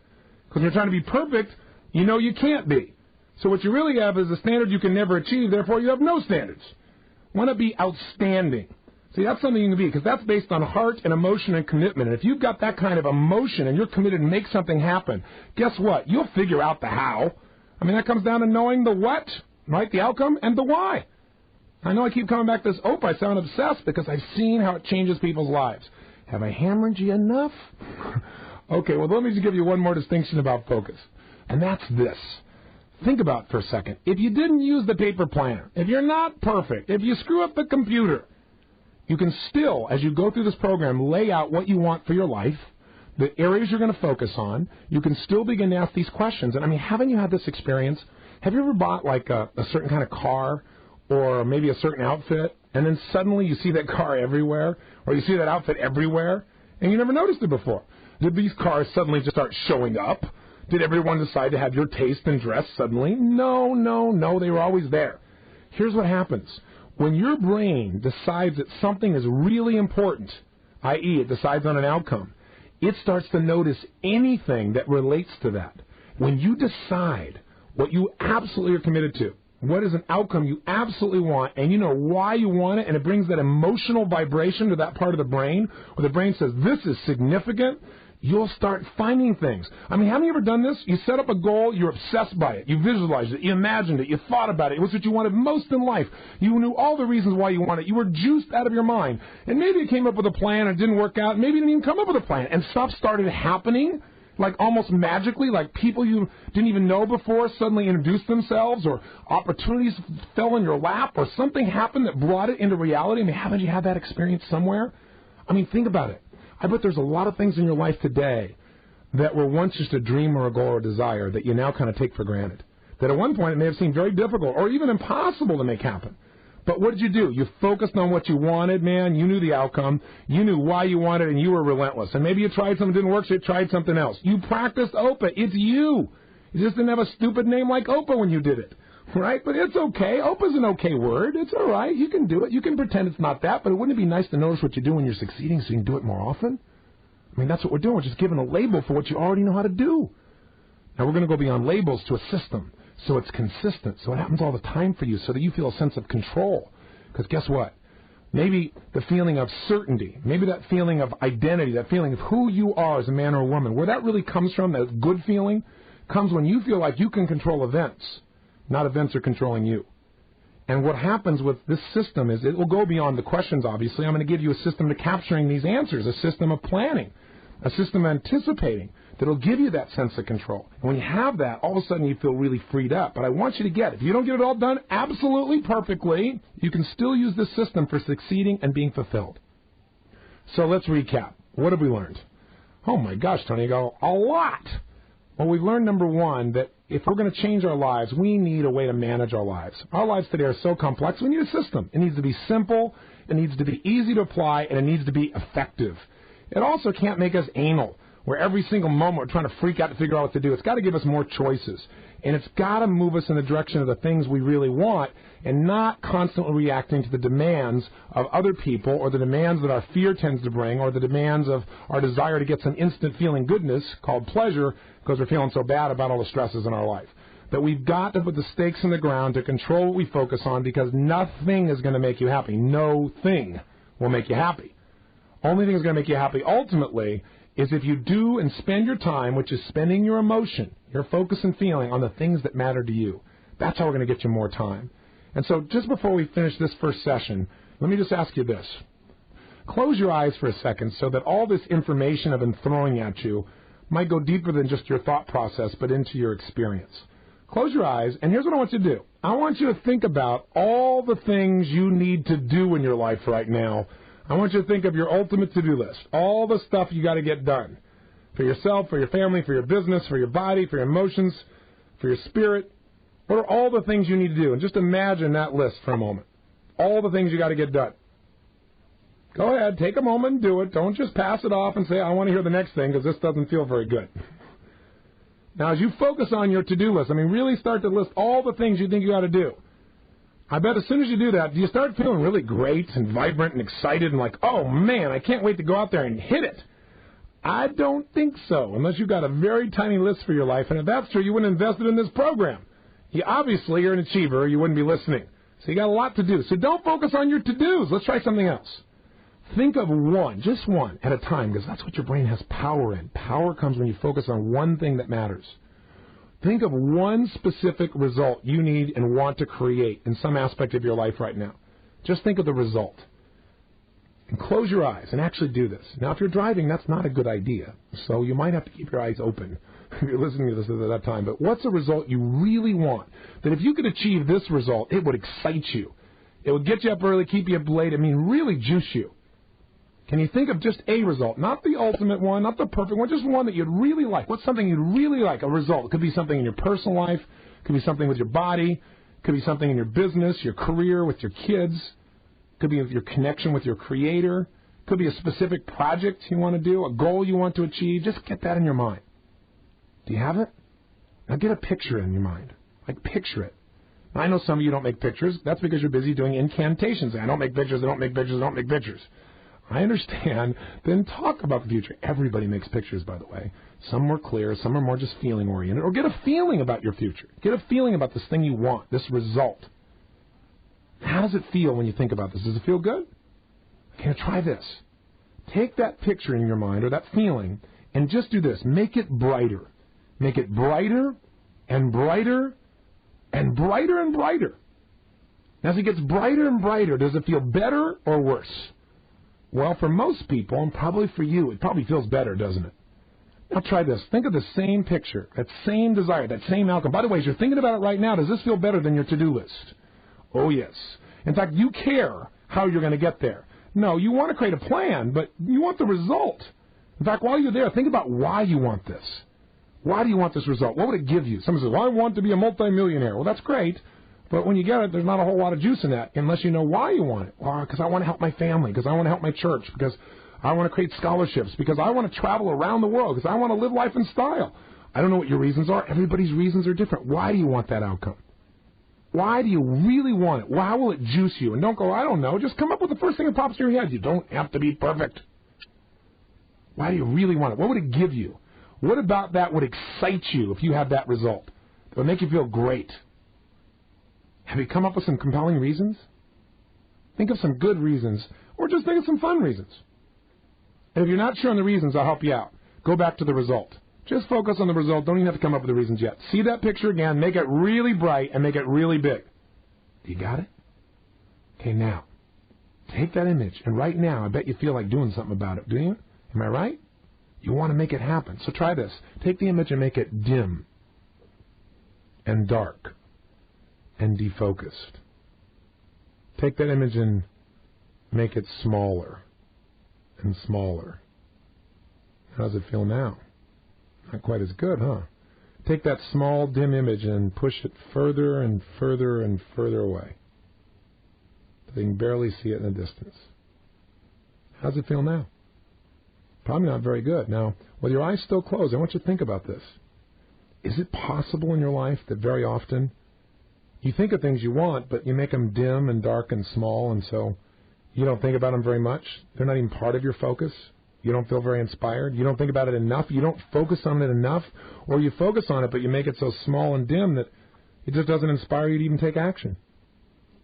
Speaker 1: Because when you're trying to be perfect, you know you can't be. So what you really have is a standard you can never achieve, therefore you have no standards. Want to be outstanding. See, that's something you can be, because that's based on heart and emotion and commitment. And if you've got that kind of emotion and you're committed to make something happen, guess what? You'll figure out the how. I mean, that comes down to knowing the what, right, the outcome, and the why. I know I keep coming back to this I sound obsessed because I've seen how it changes people's lives. Have I hammered you enough? Okay, well, let me just give you one more distinction about focus, and that's this. Think about it for a second. If you didn't use the paper planner, if you're not perfect, if you screw up the computer, you can still, as you go through this program, lay out what you want for your life, the areas you're going to focus on. You can still begin to ask these questions. And, I mean, haven't you had this experience? Have you ever bought, like, a certain kind of car or maybe a certain outfit, and then suddenly you see that car everywhere, or you see that outfit everywhere, and you never noticed it before? Did these cars suddenly just start showing up? Did everyone decide to have your taste in dress suddenly? No, they were always there. Here's what happens. When your brain decides that something is really important, i.e. it decides on an outcome, it starts to notice anything that relates to that. When you decide what you absolutely are committed to, what is an outcome you absolutely want, and you know why you want it, and it brings that emotional vibration to that part of the brain, where the brain says, this is significant, you'll start finding things. I mean, haven't you ever done this? You set up a goal, you're obsessed by it, you visualized it, you imagined it, you thought about it, it was what you wanted most in life. You knew all the reasons why you wanted it. You were juiced out of your mind. And maybe you came up with a plan and it didn't work out. Maybe you didn't even come up with a plan. And stuff started happening, like almost magically, like people you didn't even know before suddenly introduced themselves, or opportunities fell in your lap, or something happened that brought it into reality. I mean, haven't you had that experience somewhere? I mean, think about it. I bet there's a lot of things in your life today that were once just a dream or a goal or a desire that you now kind of take for granted. That at one point it may have seemed very difficult or even impossible to make happen. But what did you do? You focused on what you wanted, man. You knew the outcome. You knew why you wanted it, and you were relentless. And maybe you tried something that didn't work, so you tried something else. You practiced OPA. It's you. You just didn't have a stupid name like OPA when you did it. Right? But it's okay. OPA's an okay word. It's all right. You can do it. You can pretend it's not that, but wouldn't it be nice to notice what you do when you're succeeding so you can do it more often? I mean, that's what we're doing. We're just giving a label for what you already know how to do. Now we're going to go beyond labels to a system, so it's consistent, so it happens all the time for you, so that you feel a sense of control. Because guess what? Maybe the feeling of certainty, maybe that feeling of identity, that feeling of who you are as a man or a woman, where that really comes from, that good feeling, comes when you feel like you can control events. Not events are controlling you. And what happens with this system is it will go beyond the questions, obviously. I'm going to give you a system to capturing these answers, a system of planning, a system of anticipating that will give you that sense of control. And when you have that, all of a sudden you feel really freed up. But I want you to get it. If you don't get it all done absolutely perfectly, you can still use this system for succeeding and being fulfilled. So let's recap. What have we learned? Oh, my gosh, Tony, you go, a lot. Well, we've learned, number one, that if we're going to change our lives, we need a way to manage our lives. Our lives today are so complex, we need a system. It needs to be simple, it needs to be easy to apply, and it needs to be effective. It also can't make us anal, where every single moment we're trying to freak out to figure out what to do. It's got to give us more choices. And it's got to move us in the direction of the things we really want, and not constantly reacting to the demands of other people, or the demands that our fear tends to bring, or the demands of our desire to get some instant feeling goodness called pleasure because we're feeling so bad about all the stresses in our life. That we've got to put the stakes in the ground to control what we focus on, because nothing is going to make you happy. No thing will make you happy. Only thing that's going to make you happy ultimately is if you do and spend your time, which is spending your emotion, your focus and feeling on the things that matter to you. That's how we're going to get you more time. And so just before we finish this first session, Let me just ask you this. Close your eyes for a second so that all this information I've been throwing at you might go deeper than just your thought process, but into your experience. Close your eyes, and here's what I want you to do. I want you to think about all the things you need to do in your life right now. I want you to think of your ultimate to-do list, all the stuff you got to get done for yourself, for your family, for your business, for your body, for your emotions, for your spirit. What are all the things you need to do? And just imagine that list for a moment. All the things you got to get done. Go ahead, take a moment and do it. Don't just pass it off and say, I want to hear the next thing because this doesn't feel very good. Now, as you focus on your to-do list, really start to list all the things you think you got to do. I bet as soon as you do that, do you start feeling really great and vibrant and excited and like, oh, man, I can't wait to go out there and hit it. I don't think so, unless you've got a very tiny list for your life. And if that's true, you wouldn't invest it in this program. You obviously are an achiever, or you wouldn't be listening. So you got a lot to do. So don't focus on your to-dos. Let's try something else. Think of one, just one, at a time, because that's what your brain has power in. Power comes when you focus on one thing that matters. Think of one specific result you need and want to create in some aspect of your life right now. Just think of the result. And close your eyes and actually do this. Now, if you're driving, that's not a good idea. So you might have to keep your eyes open if you're listening to this at that time. But what's a result you really want? That if you could achieve this result, it would excite you. It would get you up early, keep you up late, really juice you. Can you think of just a result? Not the ultimate one, not the perfect one, just one that you'd really like. What's something you'd really like, a result? It could be something in your personal life. It could be something with your body. It could be something in your business, your career, with your kids. It could be your connection with your creator. It could be a specific project you want to do, a goal you want to achieve. Just get that in your mind. Do you have it? Now get a picture in your mind. Picture it. Now, I know some of you don't make pictures. That's because you're busy doing incantations. I don't make pictures, I don't make pictures, I don't make pictures. I understand. Then talk about the future. Everybody makes pictures, by the way. Some more clear, some are more just feeling-oriented. Or get a feeling about your future. Get a feeling about this thing you want, this result. How does it feel when you think about this? Does it feel good? Okay, try this. Take that picture in your mind, or that feeling, and just do this. Make it brighter. Make it brighter and brighter and brighter and brighter. Now, as it gets brighter and brighter, does it feel better or worse? Well, for most people, and probably for you, it probably feels better, doesn't it? Now try this. Think of the same picture, that same desire, that same outcome. By the way, as you're thinking about it right now, does this feel better than your to-do list? Oh, yes. In fact, you care how you're going to get there. No, you want to create a plan, but you want the result. In fact, while you're there, think about why you want this. Why do you want this result? What would it give you? Someone says, well, I want to be a multimillionaire. Well, that's great. But when you get it, there's not a whole lot of juice in that unless you know why you want it. Well, because I want to help my family, because I want to help my church, because I want to create scholarships, because I want to travel around the world, because I want to live life in style. I don't know what your reasons are. Everybody's reasons are different. Why do you want that outcome? Why do you really want it? Why will it juice you? And don't go, I don't know. Just come up with the first thing that pops in your head. You don't have to be perfect. Why do you really want it? What would it give you? What about that would excite you if you had that result? It would make you feel great. Have you come up with some compelling reasons? Think of some good reasons, or just think of some fun reasons. And if you're not sure on the reasons, I'll help you out. Go back to the result. Just focus on the result. Don't even have to come up with the reasons yet. See that picture again, make it really bright, and make it really big. You got it? Okay, now, take that image, and right now, I bet you feel like doing something about it, do you? Am I right? You want to make it happen. So try this. Take the image and make it dim and dark and defocused. Take that image and make it smaller and smaller. How does it feel now? Not quite as good, huh? Take that small, dim image and push it further and further and further away, so you can barely see it in the distance. How does it feel now? Probably not very good. Now, with your eyes still closed, I want you to think about this. Is it possible in your life that very often you think of things you want, but you make them dim and dark and small, and so you don't think about them very much? They're not even part of your focus. You don't feel very inspired. You don't think about it enough. You don't focus on it enough, or you focus on it, but you make it so small and dim that it just doesn't inspire you to even take action.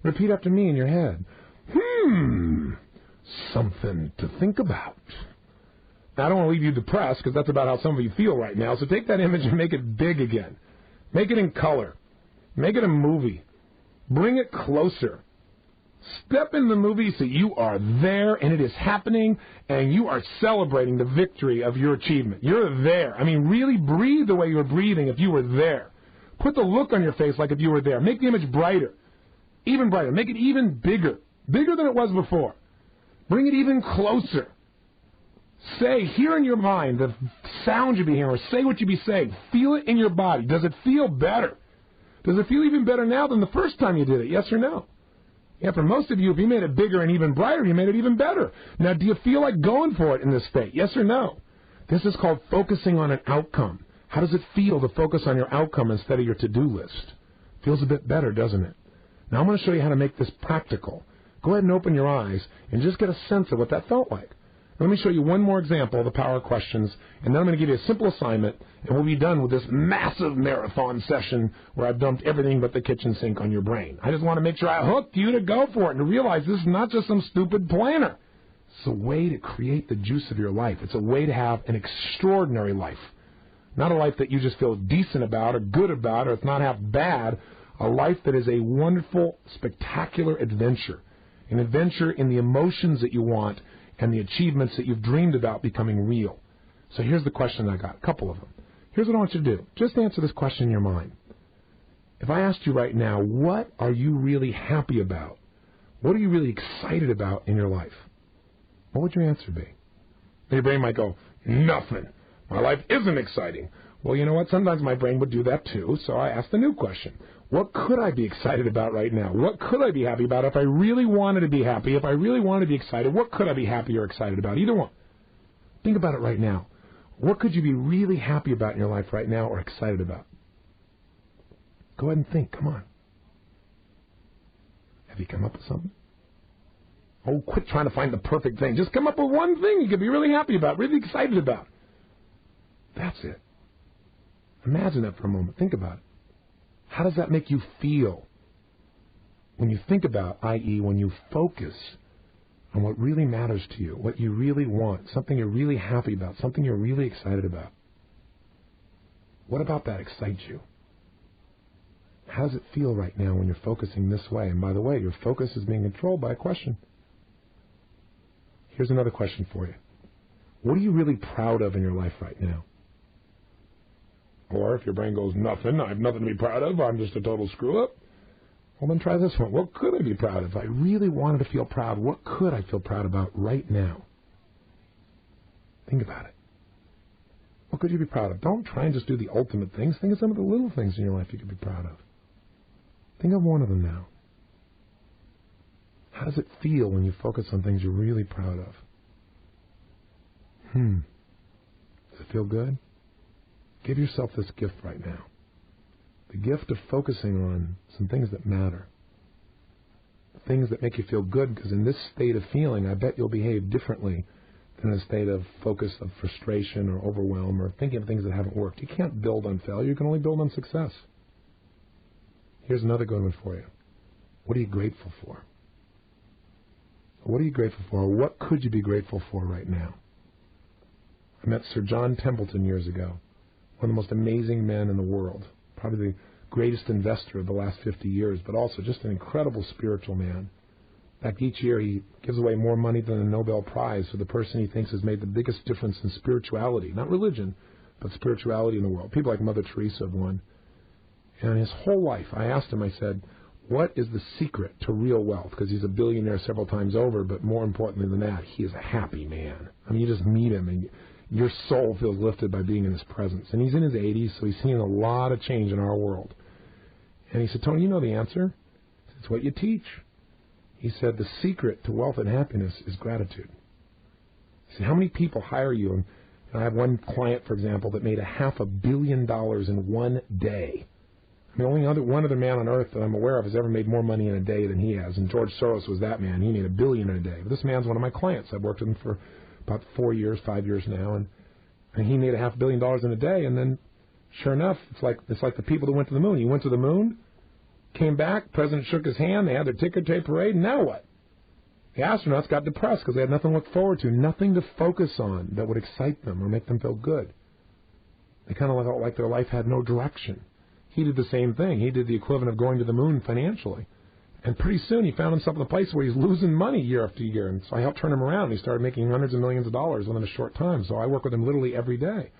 Speaker 1: Repeat after me in your head. Something to think about. Now, I don't want to leave you depressed, because that's about how some of you feel right now. So take that image and make it big again. Make it in color. Make it a movie. Bring it closer. Step in the movie so you are there and it is happening and you are celebrating the victory of your achievement. You're there. I mean, really breathe the way you were breathing if you were there. Put the look on your face like if you were there. Make the image brighter, even brighter. Make it even bigger, bigger than it was before. Bring it even closer. Say, hear in your mind the sound you be hearing, or say what you be saying. Feel it in your body. Does it feel better? Does it feel even better now than the first time you did it? Yes or no? Yeah, for most of you, if you made it bigger and even brighter, you made it even better. Now, do you feel like going for it in this state? Yes or no? This is called focusing on an outcome. How does it feel to focus on your outcome instead of your to-do list? Feels a bit better, doesn't it? Now, I'm going to show you how to make this practical. Go ahead and open your eyes and just get a sense of what that felt like. Let me show you one more example of the power questions, and then I'm going to give you a simple assignment, and we'll be done with this massive marathon session where I've dumped everything but the kitchen sink on your brain. I just want to make sure I hooked you to go for it and to realize this is not just some stupid planner. It's a way to create the juice of your life. It's a way to have an extraordinary life. Not a life that you just feel decent about or good about or it's not half bad. A life that is a wonderful, spectacular adventure. An adventure in the emotions that you want and the achievements that you've dreamed about becoming real. So here's the question I got, a couple of them. Here's what I want you to do. Just answer this question in your mind. If I asked you right now, what are you really happy about? What are you really excited about in your life? What would your answer be? Your brain might go, nothing. My life isn't exciting. Well, you know what? Sometimes my brain would do that too, so I asked a new question. What could I be excited about right now? What could I be happy about if I really wanted to be happy? If I really wanted to be excited, what could I be happy or excited about? Either one. Think about it right now. What could you be really happy about in your life right now or excited about? Go ahead and think. Come on. Have you come up with something? Oh, quit trying to find the perfect thing. Just come up with one thing you could be really happy about, really excited about. That's it. Imagine that for a moment. Think about it. How does that make you feel when you think about, i.e., when you focus on what really matters to you, what you really want, something you're really happy about, something you're really excited about? What about that excites you? How does it feel right now when you're focusing this way? And by the way, your focus is being controlled by a question. Here's another question for you. What are you really proud of in your life right now? Or if your brain goes, nothing, I have nothing to be proud of, I'm just a total screw-up. Well, then try this one. What could I be proud of? If I really wanted to feel proud, what could I feel proud about right now? Think about it. What could you be proud of? Don't try and just do the ultimate things. Think of some of the little things in your life you could be proud of. Think of one of them now. How does it feel when you focus on things you're really proud of? Does it feel good? Give yourself this gift right now. The gift of focusing on some things that matter. Things that make you feel good, because in this state of feeling, I bet you'll behave differently than in a state of focus, of frustration or overwhelm or thinking of things that haven't worked. You can't build on failure. You can only build on success. Here's another good one for you. What are you grateful for? What are you grateful for? Or what could you be grateful for right now? I met Sir John Templeton years ago. One of the most amazing men in the world, probably the greatest investor of the last 50 years, but also just an incredible spiritual man. In fact, each year he gives away more money than a Nobel Prize to the person he thinks has made the biggest difference in spirituality, not religion, but spirituality in the world. People like Mother Teresa have won. And his whole life, I asked him, I said, what is the secret to real wealth? Because he's a billionaire several times over, but more importantly than that, he is a happy man. I mean, you just meet him and your soul feels lifted by being in his presence. And he's in his 80s, so he's seen a lot of change in our world. And he said, Tony, you know the answer. It's what you teach. He said, the secret to wealth and happiness is gratitude. He said, how many people hire you? And I have one client, for example, that made $500 million in one day. I mean, only one other man on earth that I'm aware of has ever made more money in a day than he has. And George Soros was that man. He made $1 billion in a day. But this man's one of my clients. I've worked with him for about 5 years now, and he made $500 million in a day. And then, sure enough, it's like the people that went to the moon. He went to the moon, came back, president shook his hand, they had their ticker tape parade, and now what? The astronauts got depressed because they had nothing to look forward to, nothing to focus on that would excite them or make them feel good. They kind of felt like their life had no direction. He did the same thing. He did the equivalent of going to the moon financially. And pretty soon he found himself in a place where he's losing money year after year. And so I helped turn him around. He started making hundreds of millions of dollars within a short time. So I work with him literally every day.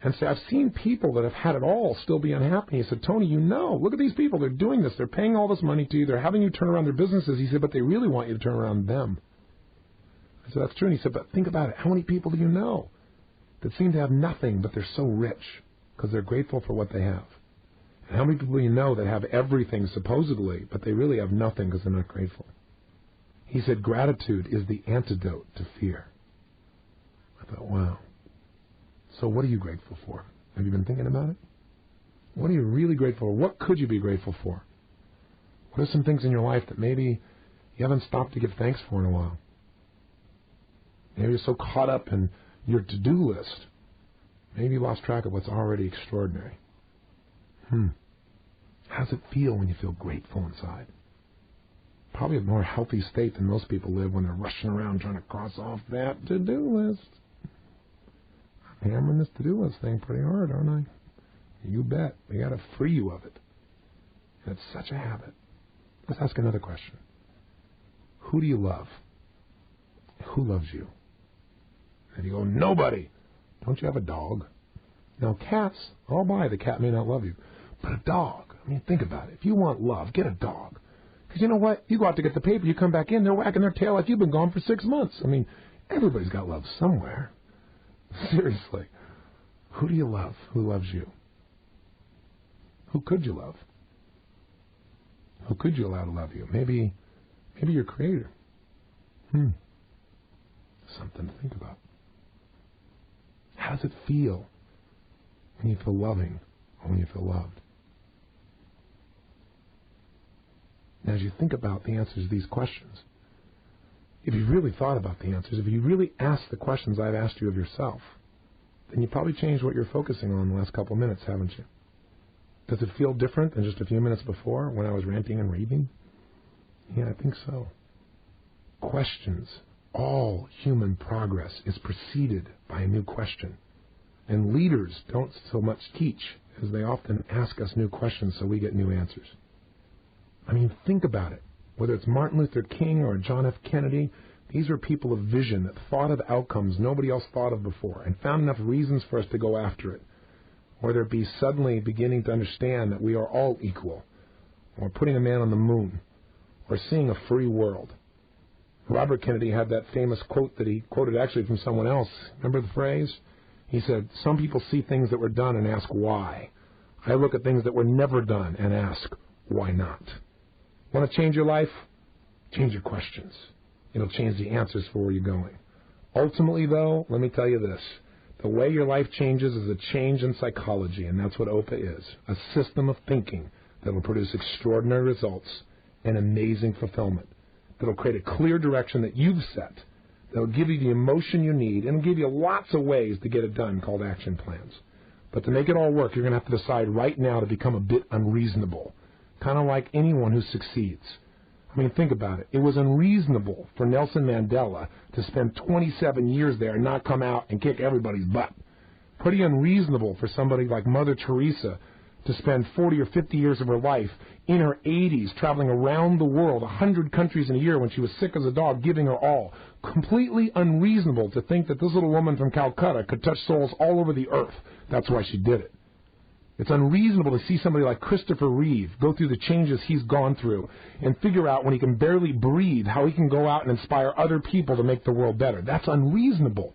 Speaker 1: And so I've seen people that have had it all still be unhappy. He said, Tony, look at these people. They're doing this. They're paying all this money to you. They're having you turn around their businesses. He said, but they really want you to turn around them. I said, that's true. And he said, but think about it. How many people do you know that seem to have nothing, but they're so rich because they're grateful for what they have? And how many people do you know that have everything supposedly, but they really have nothing because they're not grateful? He said, gratitude is the antidote to fear. I thought, wow. So what are you grateful for? Have you been thinking about it? What are you really grateful for? What could you be grateful for? What are some things in your life that maybe you haven't stopped to give thanks for in a while? Maybe you're so caught up in your to-do list. Maybe you lost track of what's already extraordinary. How does it feel when you feel grateful inside? Probably a more healthy state than most people live when they're rushing around trying to cross off that to-do list. I'm hammering this to-do list thing pretty hard, aren't I? You bet. We got to free you of it. And it's such a habit. Let's ask another question. Who do you love? Who loves you? And you go, nobody. Don't you have a dog? Now, cats, I'll buy the cat may not love you. But a dog, I mean, think about it. If you want love, get a dog. Because you know what? You go out to get the paper, you come back in, they're wagging their tail like you've been gone for 6 months. I mean, everybody's got love somewhere. Seriously. Who do you love? Who loves you? Who could you love? Who could you allow to love you? Maybe your creator. Something to think about. How does it feel when you feel loving or when you feel loved? Now, as you think about the answers to these questions, if you really thought about the answers, if you really asked the questions I've asked you of yourself, then you probably changed what you're focusing on the last couple of minutes, haven't you? Does it feel different than just a few minutes before when I was ranting and raving? Yeah, I think so. Questions. All human progress is preceded by a new question. And leaders don't so much teach as they often ask us new questions so we get new answers. I mean, think about it. Whether it's Martin Luther King or John F. Kennedy, these were people of vision that thought of outcomes nobody else thought of before and found enough reasons for us to go after it. Whether it be suddenly beginning to understand that we are all equal, or putting a man on the moon, or seeing a free world. Robert Kennedy had that famous quote that he quoted actually from someone else. Remember the phrase? He said, some people see things that were done and ask why. I look at things that were never done and ask, why not? Want to change your life? Change your questions. It'll change the answers for where you're going. Ultimately, though, let me tell you this. The way your life changes is a change in psychology, and that's what OPA is, a system of thinking that will produce extraordinary results and amazing fulfillment, that will create a clear direction that you've set, that will give you the emotion you need, and give you lots of ways to get it done called action plans. But to make it all work, you're going to have to decide right now to become a bit unreasonable, kind of like anyone who succeeds. I mean, think about it. It was unreasonable for Nelson Mandela to spend 27 years there and not come out and kick everybody's butt. Pretty unreasonable for somebody like Mother Teresa to spend 40 or 50 years of her life in her 80s traveling around the world, 100 countries in a year when she was sick as a dog, giving her all. Completely unreasonable to think that this little woman from Calcutta could touch souls all over the earth. That's why she did it. It's unreasonable to see somebody like Christopher Reeve go through the changes he's gone through and figure out when he can barely breathe how he can go out and inspire other people to make the world better. That's unreasonable.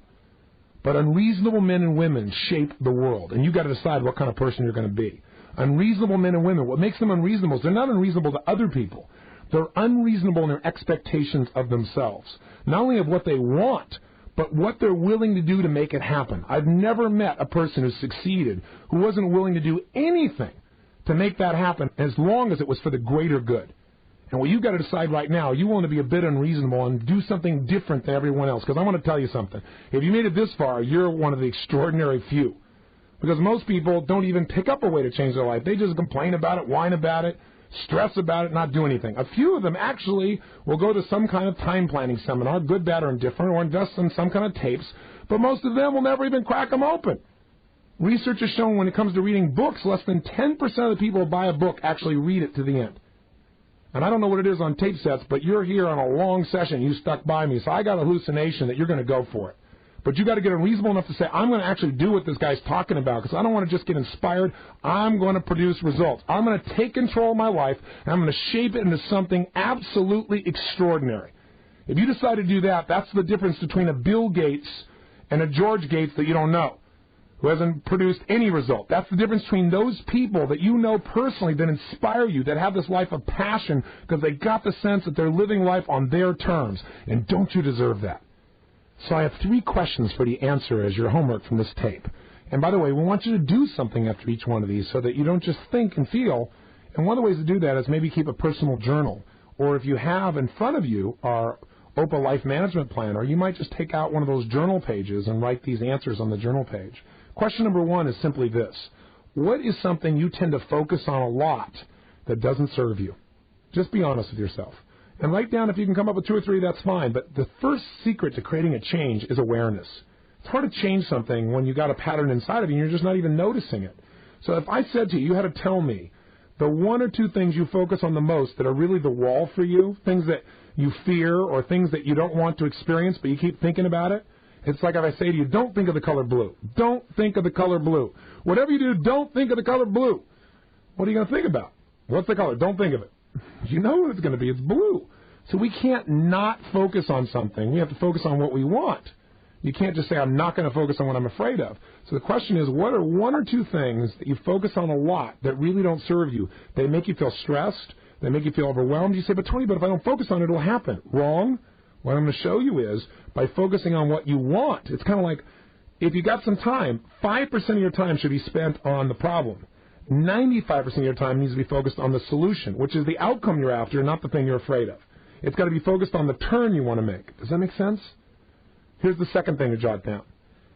Speaker 1: But unreasonable men and women shape the world, and you've got to decide what kind of person you're going to be. Unreasonable men and women, what makes them unreasonable is they're not unreasonable to other people. They're unreasonable in their expectations of themselves, not only of what they want, but what they're willing to do to make it happen. I've never met a person who succeeded who wasn't willing to do anything to make that happen as long as it was for the greater good. And what you've got to decide right now, you want to be a bit unreasonable and do something different than everyone else. Because I want to tell you something. If you made it this far, you're one of the extraordinary few. Because most people don't even pick up a way to change their life. They just complain about it, whine about it, stress about it, not do anything. A few of them actually will go to some kind of time planning seminar, good, bad, or indifferent, or invest in some kind of tapes, but most of them will never even crack them open. Research has shown when it comes to reading books, less than 10% of the people who buy a book actually read it to the end. And I don't know what it is on tape sets, but you're here on a long session. You stuck by me, so I got a hallucination that you're going to go for it. But you got to get reasonable enough to say, I'm going to actually do what this guy's talking about because I don't want to just get inspired. I'm going to produce results. I'm going to take control of my life, and I'm going to shape it into something absolutely extraordinary. If you decide to do that, that's the difference between a Bill Gates and a George Gates that you don't know, who hasn't produced any result. That's the difference between those people that you know personally that inspire you, that have this life of passion because they got the sense that they're living life on their terms. And don't you deserve that? So I have 3 questions for you to answer as your homework from this tape. And by the way, we want you to do something after each one of these so that you don't just think and feel. And one of the ways to do that is maybe keep a personal journal. Or if you have in front of you our OPA Life Management Plan, or you might just take out one of those journal pages and write these answers on the journal page. Question number 1 is simply this. What is something you tend to focus on a lot that doesn't serve you? Just be honest with yourself. And write down, if you can come up with 2 or 3, that's fine. But the first secret to creating a change is awareness. It's hard to change something when you got a pattern inside of you and you're just not even noticing it. So if I said to you, you had to tell me the 1 or 2 things you focus on the most that are really the wall for you, things that you fear or things that you don't want to experience but you keep thinking about it, it's like if I say to you, don't think of the color blue. Don't think of the color blue. Whatever you do, don't think of the color blue. What are you going to think about? What's the color? Don't think of it. You know what it's going to be. It's blue. So we can't not focus on something. We have to focus on what we want. You can't just say, I'm not going to focus on what I'm afraid of. So the question is, what are 1 or 2 things that you focus on a lot that really don't serve you? They make you feel stressed. They make you feel overwhelmed. You say, but Tony, but if I don't focus on it, it'll happen. Wrong. What I'm going to show you is, by focusing on what you want, it's kind of like, if you got some time, 5% of your time should be spent on the problem. 95% of your time needs to be focused on the solution, which is the outcome you're after, not the thing you're afraid of. It's got to be focused on the turn you want to make. Does that make sense? Here's the second thing to jot down.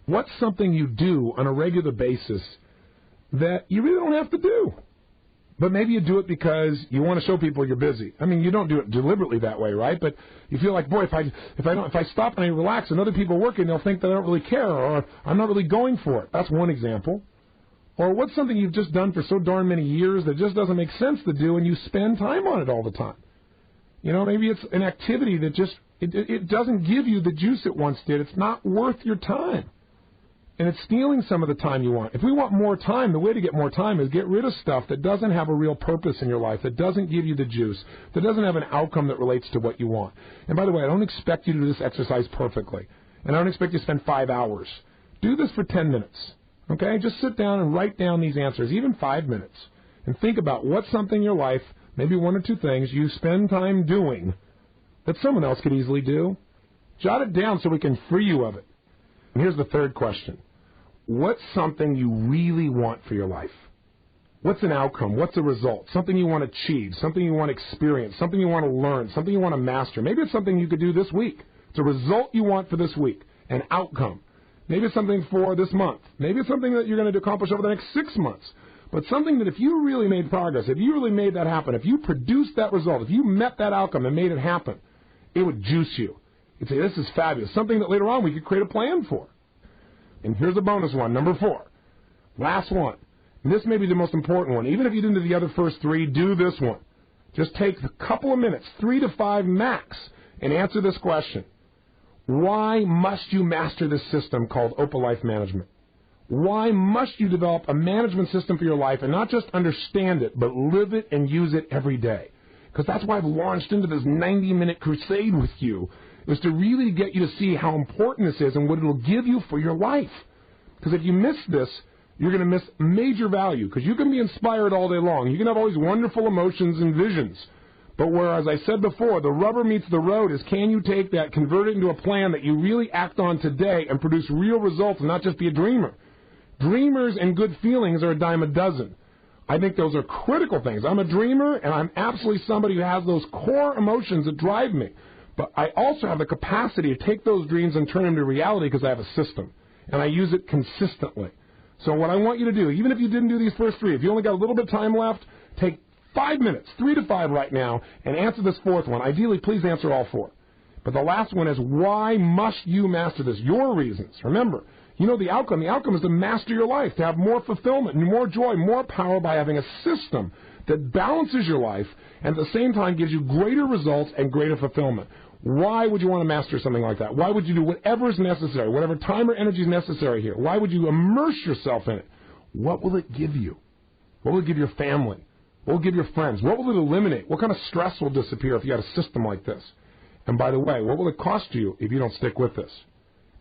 Speaker 1: What's something you do on a regular basis that you really don't have to do? But maybe you do it because you want to show people you're busy. I mean, you don't do it deliberately that way, right? But you feel like, boy, if I stop and I relax and other people are working, they'll think that I don't really care or I'm not really going for it. That's one example. Or what's something you've just done for so darn many years that just doesn't make sense to do and you spend time on it all the time? You know, maybe it's an activity that just, it doesn't give you the juice it once did. It's not worth your time. And it's stealing some of the time you want. If we want more time, the way to get more time is get rid of stuff that doesn't have a real purpose in your life, that doesn't give you the juice, that doesn't have an outcome that relates to what you want. And by the way, I don't expect you to do this exercise perfectly. And I don't expect you to spend 5 hours. Do this for 10 minutes. Okay? Just sit down and write down these answers, even 5 minutes. And think about what's something in your life, maybe 1 or 2 things, you spend time doing that someone else could easily do. Jot it down so we can free you of it. And here's the third question. What's something you really want for your life? What's an outcome? What's a result? Something you want to achieve, something you want to experience, something you want to learn, something you want to master. Maybe it's something you could do this week. It's a result you want for this week, an outcome. Maybe it's something for this month. Maybe it's something that you're going to accomplish over the next 6 months. But something that if you really made progress, if you really made that happen, if you produced that result, if you met that outcome and made it happen, it would juice you. You'd say, this is fabulous. Something that later on we could create a plan for. And here's a bonus one, number 4. Last one. And this may be the most important one. Even if you didn't do the other first 3, do this one. Just take a couple of minutes, 3 to 5 max, and answer this question. Why must you master this system called OPA Life Management? Why must you develop a management system for your life and not just understand it, but live it and use it every day? Because that's why I've launched into this 90-minute crusade with you, is to really get you to see how important this is and what it will give you for your life. Because if you miss this, you're going to miss major value. Because you can be inspired all day long. You can have all these wonderful emotions and visions. But where, as I said before, the rubber meets the road is, can you take that, convert it into a plan that you really act on today and produce real results and not just be a dreamer? Dreamers and good feelings are a dime a dozen. I think those are critical things. I'm a dreamer, and I'm absolutely somebody who has those core emotions that drive me. But I also have the capacity to take those dreams and turn them into reality because I have a system, and I use it consistently. So what I want you to do, even if you didn't do these first 3, if you only got a little bit of time left, take 5 minutes, 3 to 5 right now, and answer this 4th one. Ideally, please answer all 4. But the last one is, why must you master this? Your reasons. Remember, You know the outcome. The outcome is to master your life, to have more fulfillment, more joy, more power by having a system that balances your life and at the same time gives you greater results and greater fulfillment. Why would you want to master something like that? Why would you do whatever is necessary, whatever time or energy is necessary here? Why would you immerse yourself in it? What will it give you? What will it give your family? What will it give your friends? What will it eliminate? What kind of stress will disappear if you had a system like this? And by the way, what will it cost you if you don't stick with this?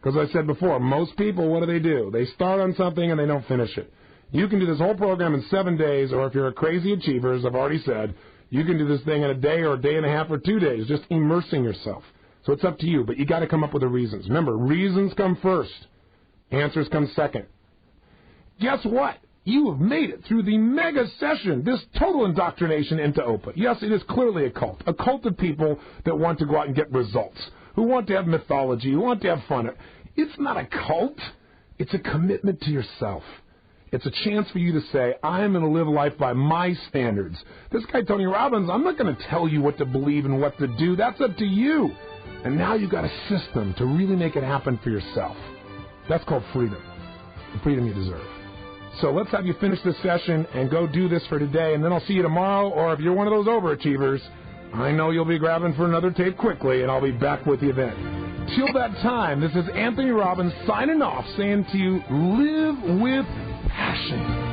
Speaker 1: Because I said before, most people, what do? They start on something and they don't finish it. You can do this whole program in 7 days, or if you're a crazy achiever, as I've already said, you can do this thing in a day or a day and a half or 2 days, just immersing yourself. So it's up to you, but you got to come up with the reasons. Remember, reasons come first. Answers come second. Guess what? You have made it through the mega session, this total indoctrination into OPA. Yes, it is clearly a cult of people that want to go out and get results, who want to have mythology, who want to have fun. It's not a cult. It's a commitment to yourself. It's a chance for you to say, I'm going to live life by my standards. This guy, Tony Robbins, I'm not going to tell you what to believe and what to do. That's up to you. And now you've got a system to really make it happen for yourself. That's called freedom, the freedom you deserve. So let's have you finish this session and go do this for today, and then I'll see you tomorrow, or if you're one of those overachievers, I know you'll be grabbing for another tape quickly, and I'll be back with you then. Till that time, this is Anthony Robbins signing off, saying to you, live with passion.